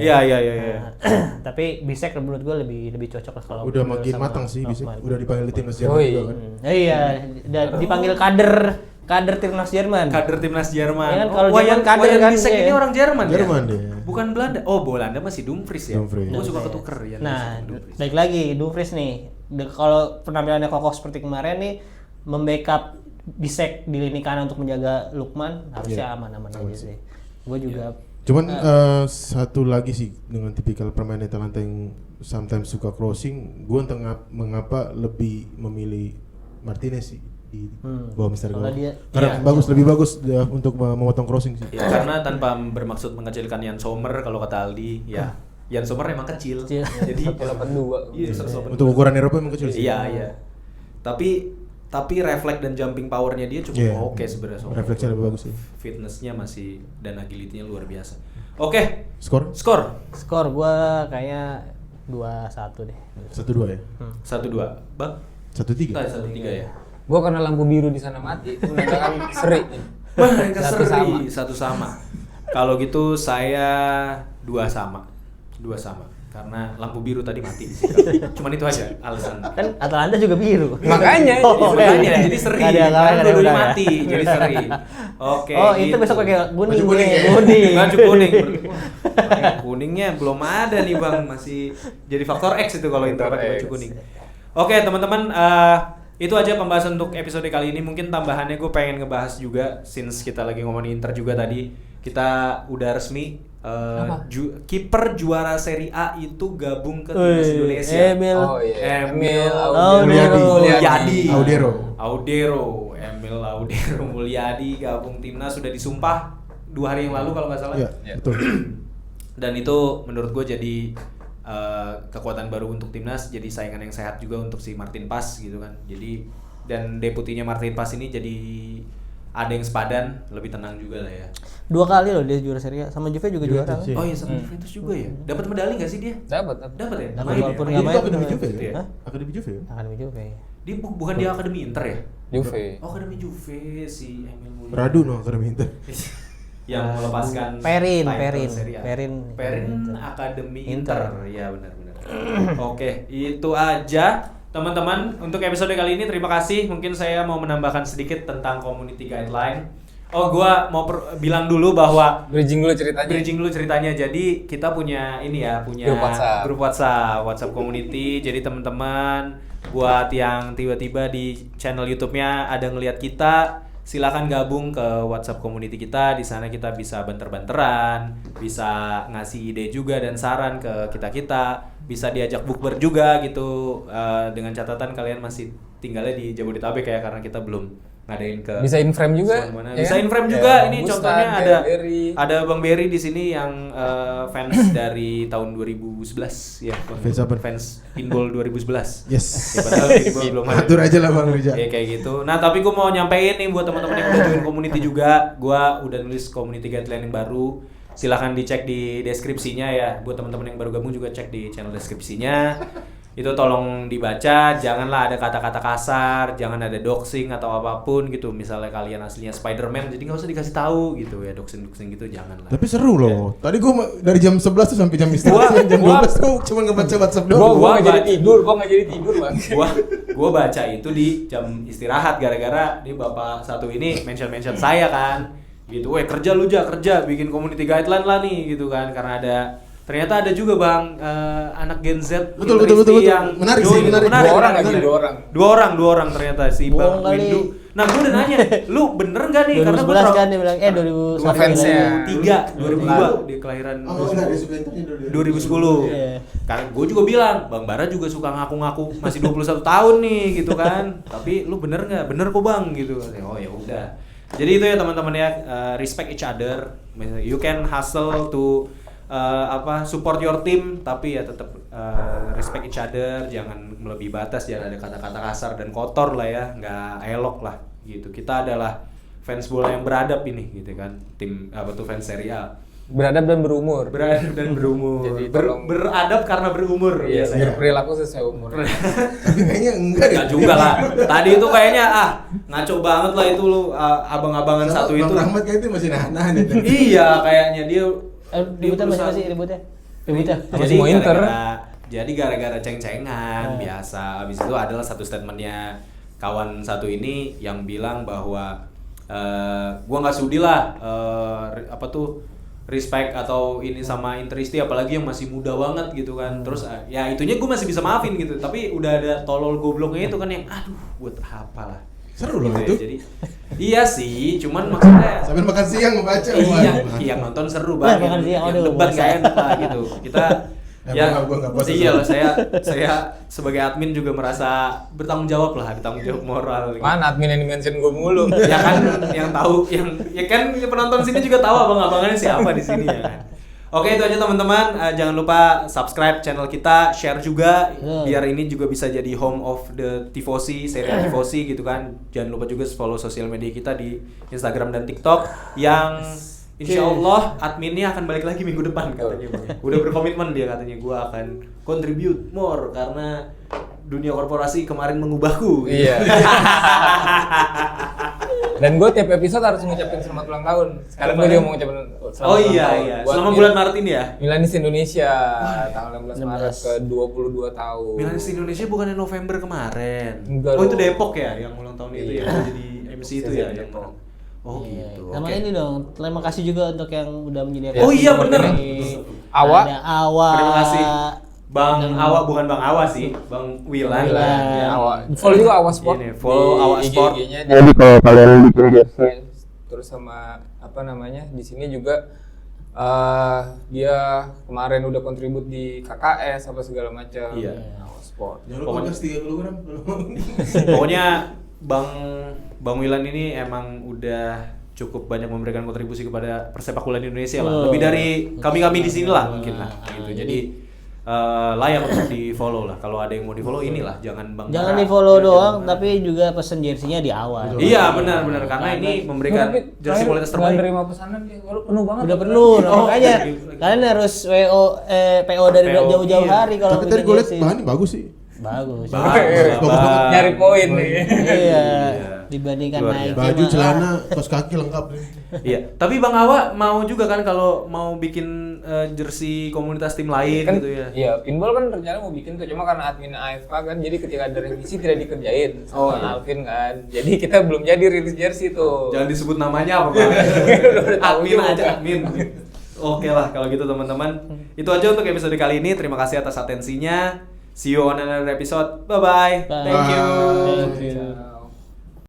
S1: Iya.
S4: Tapi Bisek menurut gua lebih cocok lah kalau
S2: Udah makin matang sih bisa. Udah dipanggil di timnas Jerman juga kan.
S4: Iya, dipanggil kader timnas Jerman.
S1: Kader timnas Jerman.
S4: Ya kan, kalau Jerman kader kan
S1: Bisek ini orang Jerman ya?
S2: Jerman dia.
S1: Bukan Belanda. Oh, Belanda masih Dumfries ya.
S2: Dumfries.
S1: Gue suka ketuker ya.
S4: Nah, baik lagi Dumfries nih. Kalau penampilannya kokoh seperti kemarin nih membackup Bisek di lini kanan untuk menjaga Lukman harusnya aman-aman aja sih. Gue juga
S2: Cuman satu lagi sih dengan tipikal pemain Atalanta yang sometimes suka crossing, gue entah mengapa lebih memilih Martinez sih di bawah Mister Gawang. Karena lebih bagus dia untuk memotong crossing sih.
S1: Ya, karena tanpa bermaksud mengecilkan Jan Sommer kalau kata Aldi, ya Jan Sommer emang kecil. Jadi
S3: 182.
S1: Iya, 182.
S2: Untuk ukuran Eropa emang kecil sih.
S1: Iya. Tapi refleks dan jumping powernya dia cukup oke sebenarnya.
S2: Refleksnya lebih bagus sih.
S1: Fitnessnya masih dan agility-nya luar biasa. Oke.
S2: Skor
S4: gua kayaknya 2-1 deh.
S2: 1-2 ya.
S1: 1-2. Bang?
S2: 1-3.
S1: 1-3 ya.
S3: Gua karena lampu biru di sana mati, menandakan seri.
S1: Satu sama. Kalau gitu saya 2 sama. Karena lampu biru tadi mati di situ. Cuman itu aja alasan.
S4: Kan Atalanta juga biru.
S3: Makanya.
S1: Makanya jadi seri. Karena dua-duanya mati, jadi seri. Oke.
S4: Oh, itu
S1: gitu.
S4: besok pakai kuning.
S2: Baju kuning ya?
S1: Baju kuning. Kuningnya belum ada nih Bang, masih jadi faktor X itu kalau Inter pakai baju kuning. Oke, teman-teman, itu aja pembahasan untuk episode kali ini. Mungkin tambahannya gue pengen ngebahas juga, since kita lagi ngomongin Inter juga tadi, kita udah resmi kiper juara Serie A itu gabung ke timnas Indonesia.
S4: Emil
S1: Mulyadi gabung timnas, sudah disumpah 2 hari yang lalu kalau nggak salah.
S2: Iya, betul.
S1: Dan itu menurut gue jadi kekuatan baru untuk timnas, jadi saingan yang sehat juga untuk si Martin Paes gitu kan. Jadi dan deputinya Martin Paes ini jadi ada yang sepadan, lebih tenang juga lah ya.
S4: 2 kali loh dia juara Serie A, sama Juve juga juara.
S1: Oh iya, sama Juventus juga ya. Dapat medali nggak sih dia?
S3: Dapat
S1: ya?
S4: Dapat walaupun
S2: Dia
S4: nggak main.
S2: akademi Juve ya?
S1: Hah?
S2: Akademi Juve ya?
S4: Akademi Juve.
S1: Dia bukan dia akademi Inter ya?
S3: Juve.
S1: Oh, akademi Juve si Emil Mulyadi.
S2: Radu no akademi Inter.
S1: Yang melepaskan
S4: Perin
S1: akademi Inter. Ya benar-benar. Oke, itu aja teman-teman untuk episode kali ini. Terima kasih. Mungkin saya mau menambahkan sedikit tentang community guideline. Oh, gua mau bilang dulu bahwa
S3: Bridging dulu ceritanya.
S1: Jadi kita punya grup WhatsApp community. Jadi teman-teman buat yang tiba-tiba di channel YouTube-nya ada ngelihat kita, silakan gabung ke WhatsApp community kita. Di sana kita bisa banter-banteran, bisa ngasih ide juga dan saran ke kita. Bisa diajak bukber juga gitu, dengan catatan kalian masih tinggalnya di Jabodetabek ya, karena kita belum ngadain ke
S3: bisa in frame juga.
S1: Bisa in frame juga. Ini contohnya ada Bang Berry di sini yang fans dari tahun 2011 ya. Fans Pinball 2011.
S2: Yes.
S1: Ya, padahal Pinball belum ada.
S2: Atur aja lah Bang Rija.
S1: Ya kayak gitu. Nah, tapi gue mau nyampein nih buat teman-teman yang udah join community juga, gue udah nulis community guideline yang baru. Silahkan dicek di deskripsinya ya. Buat teman-teman yang baru gabung juga cek di channel deskripsinya. Itu tolong dibaca, janganlah ada kata-kata kasar, jangan ada doxing atau apapun gitu. Misalnya kalian aslinya Spider-Man, jadi nggak usah dikasih tahu gitu ya, doxing gitu, janganlah.
S2: Tapi seru loh. Tadi gua dari jam 11 tuh sampai jam istirahat, jam 12 gua cuma ngebaca WhatsApp doang.
S3: Gua nggak jadi tidur, Bang.
S1: Gua baca itu di jam istirahat gara-gara nih bapak satu ini mention saya kan. Gitu, kerja bikin community guideline lah nih gitu kan, karena ternyata ada juga Bang anak Gen Z
S2: betul.
S1: yang
S2: menarik.
S1: Dua orang
S2: lagi.
S1: Dua orang ternyata si Bang Windu Nah, gue udah nanya, lu bener nggak nih?
S4: 2011 kan dia bilang 2000
S3: Cuma fansnya.
S1: 2002 dia kelahiran
S2: Oh, enggak, dia suka internya
S1: 2010.
S4: Iya.
S1: Kan gue juga bilang, Bang Bara juga suka ngaku-ngaku masih 21 tahun nih gitu kan. Tapi lu bener nggak? Bener kok Bang gitu. Oh ya udah. Jadi itu ya teman-teman ya, respect each other. You can hustle to support your team, tapi ya tetap respect each other, jangan melebihi batas, jangan ada kata-kata kasar dan kotor lah ya, nggak elok lah gitu. Kita adalah fans bola yang beradab ini gitu kan, tim fans Serie A.
S3: Beradab dan berumur.
S1: Beradab dan berumur.
S3: Jadi tolong-
S1: beradab karena berumur.
S3: Iya,
S1: biasanya.
S3: berperilaku sesuai umur.
S2: Tapi kayaknya enggak deh.
S1: Nggak juga lah. Tadi itu kayaknya ngaco banget lah itu lu abang-abangan
S2: Sama
S1: satu
S2: Bang
S1: itu.
S2: Rahmat kayaknya itu masih nahan-nahan itu.
S1: Iya, kayaknya dia
S4: Ributnya
S1: berusaha-
S4: masih ributnya. Ributnya.
S3: Masih mau Inter.
S1: Jadi gara-gara ceng-cengan biasa. Habis itu adalah satu statementnya kawan satu ini yang bilang bahwa gua nggak sudi lah respect atau ini sama Interisti, apalagi yang masih muda banget gitu kan. Terus ya itunya gue masih bisa maafin gitu, tapi udah ada tolol gobloknya itu kan yang aduh buat apa lah.
S2: Seru loh
S1: Gitu
S2: itu.
S1: ya. Jadi iya sih, cuman maksudnya
S2: Sambil makan siang membaca.
S1: iya,
S2: Wah,
S1: yang nonton seru
S4: Wah,
S1: banget.
S4: makan siang,
S1: Yang
S4: aduh,
S1: debat
S4: bosan.
S1: gak enak lah gitu. Kita
S2: Gua nggak puasa
S1: iya
S2: sama.
S1: saya sebagai admin juga merasa bertanggung jawab lah, bertanggung jawab moral. Gitu.
S3: Mana admin yang mention gue mulu.
S1: Ya kan yang tahu ya kan penonton sini juga tahu abang-abangannya siapa di sini ya kan. Oke, itu aja teman-teman. Jangan lupa subscribe channel kita, share juga biar ini juga bisa jadi home of the Tifosi, serial Tifosi gitu kan. Jangan lupa juga follow sosial media kita di Instagram dan TikTok yang insya Allah adminnya akan balik lagi minggu depan katanya Bang. Udah berkomitmen dia katanya, gua akan contribute more karena dunia korporasi kemarin mengubahku.
S3: Iya. Dan gue tiap episode harus ngucapin selamat ulang tahun. Sekarang gue juga mau ngucapin selamat
S1: Oh
S3: ulang
S1: iya
S3: tahun.
S1: iya,
S3: Buat
S1: selama bulan Maret ini ya.
S3: Milanis Indonesia tanggal 16 Maret
S4: 16.
S3: ke 22 tahun.
S1: Milanis Indonesia bukannya November kemarin.
S3: Enggak
S1: Oh itu
S3: dong.
S1: Depok ya yang ulang tahun itu ya,
S3: Iya.
S1: jadi MC itu ya yang
S3: Depok.
S1: Oh
S4: Iya.
S1: gitu.
S4: Sama
S1: Oke.
S4: ini dong, terima kasih juga untuk yang udah menyediakan.
S1: Oh iya, bener.
S3: Awa.
S4: Ada Awa.
S1: Terima kasih Bang Awa, bukan Bang Awa sih, Bang Wilan.
S4: Wilan.
S3: Ya, Awa. Follow juga Awa Sport.
S1: Ini, follow Awa Sport.
S3: IG-nya. Jadi kalau kalian bikin jersey terus sama apa namanya di sini juga dia kemarin udah kontribut di KKS apa segala macam.
S1: Iya.
S3: Awa Sport.
S2: Jangan lupa gas 3 kilogram.
S1: Pokoknya Bang Wilan ini emang udah cukup banyak memberikan kontribusi kepada persepak bola di Indonesia lah. Lebih dari kami-kami di sini lah mungkin lah gitu. Jadi layak untuk di follow lah. Kalau ada yang mau di follow inilah, jangan Bang.
S4: Jangan
S1: Bara.
S4: di follow
S1: Ya,
S4: doang,
S1: jangan.
S4: tapi juga pesen jersinya di awal.
S1: Iya benar karena ini memberikan jersey kualitas terbaik.
S3: Terima pesanan dia penuh banget.
S4: Udah penuh, nah,
S1: Oh,
S4: makanya
S1: iya.
S4: kalian harus PO dari
S1: PO,
S4: jauh-jauh
S1: iya.
S4: hari kalau
S2: Tapi tadi
S4: bikin
S2: gue liat
S4: jersey.
S2: bahannya bagus sih.
S4: Bagus.
S1: Bagus, Bang.
S3: Nyari poin nih.
S4: Iya, dibandingkan
S1: Luar
S4: Nike.
S2: Baju,
S4: mah,
S2: celana, kaos kaki lengkap nih.
S1: Iya, tapi Bang Awa mau juga kan kalau mau bikin jersey komunitas tim lain
S3: Kan,
S1: gitu ya.
S3: iya, pinball kan rencana mau bikin tuh cuma karena admin AFK kan, jadi ketika ada revisi tidak dikerjain sama
S1: Oh, iya.
S3: Alvin kan, jadi kita belum jadi rilis jersey tuh.
S1: Jangan disebut namanya apa Bang.
S3: Udah tahu
S1: Admin
S3: juga.
S1: aja admin. Oke lah kalau gitu teman-teman. Itu aja untuk episode kali ini. Terima kasih atas atensinya. See you on another episode. Bye bye.
S4: Bye.
S1: Thank you.
S4: Thank you.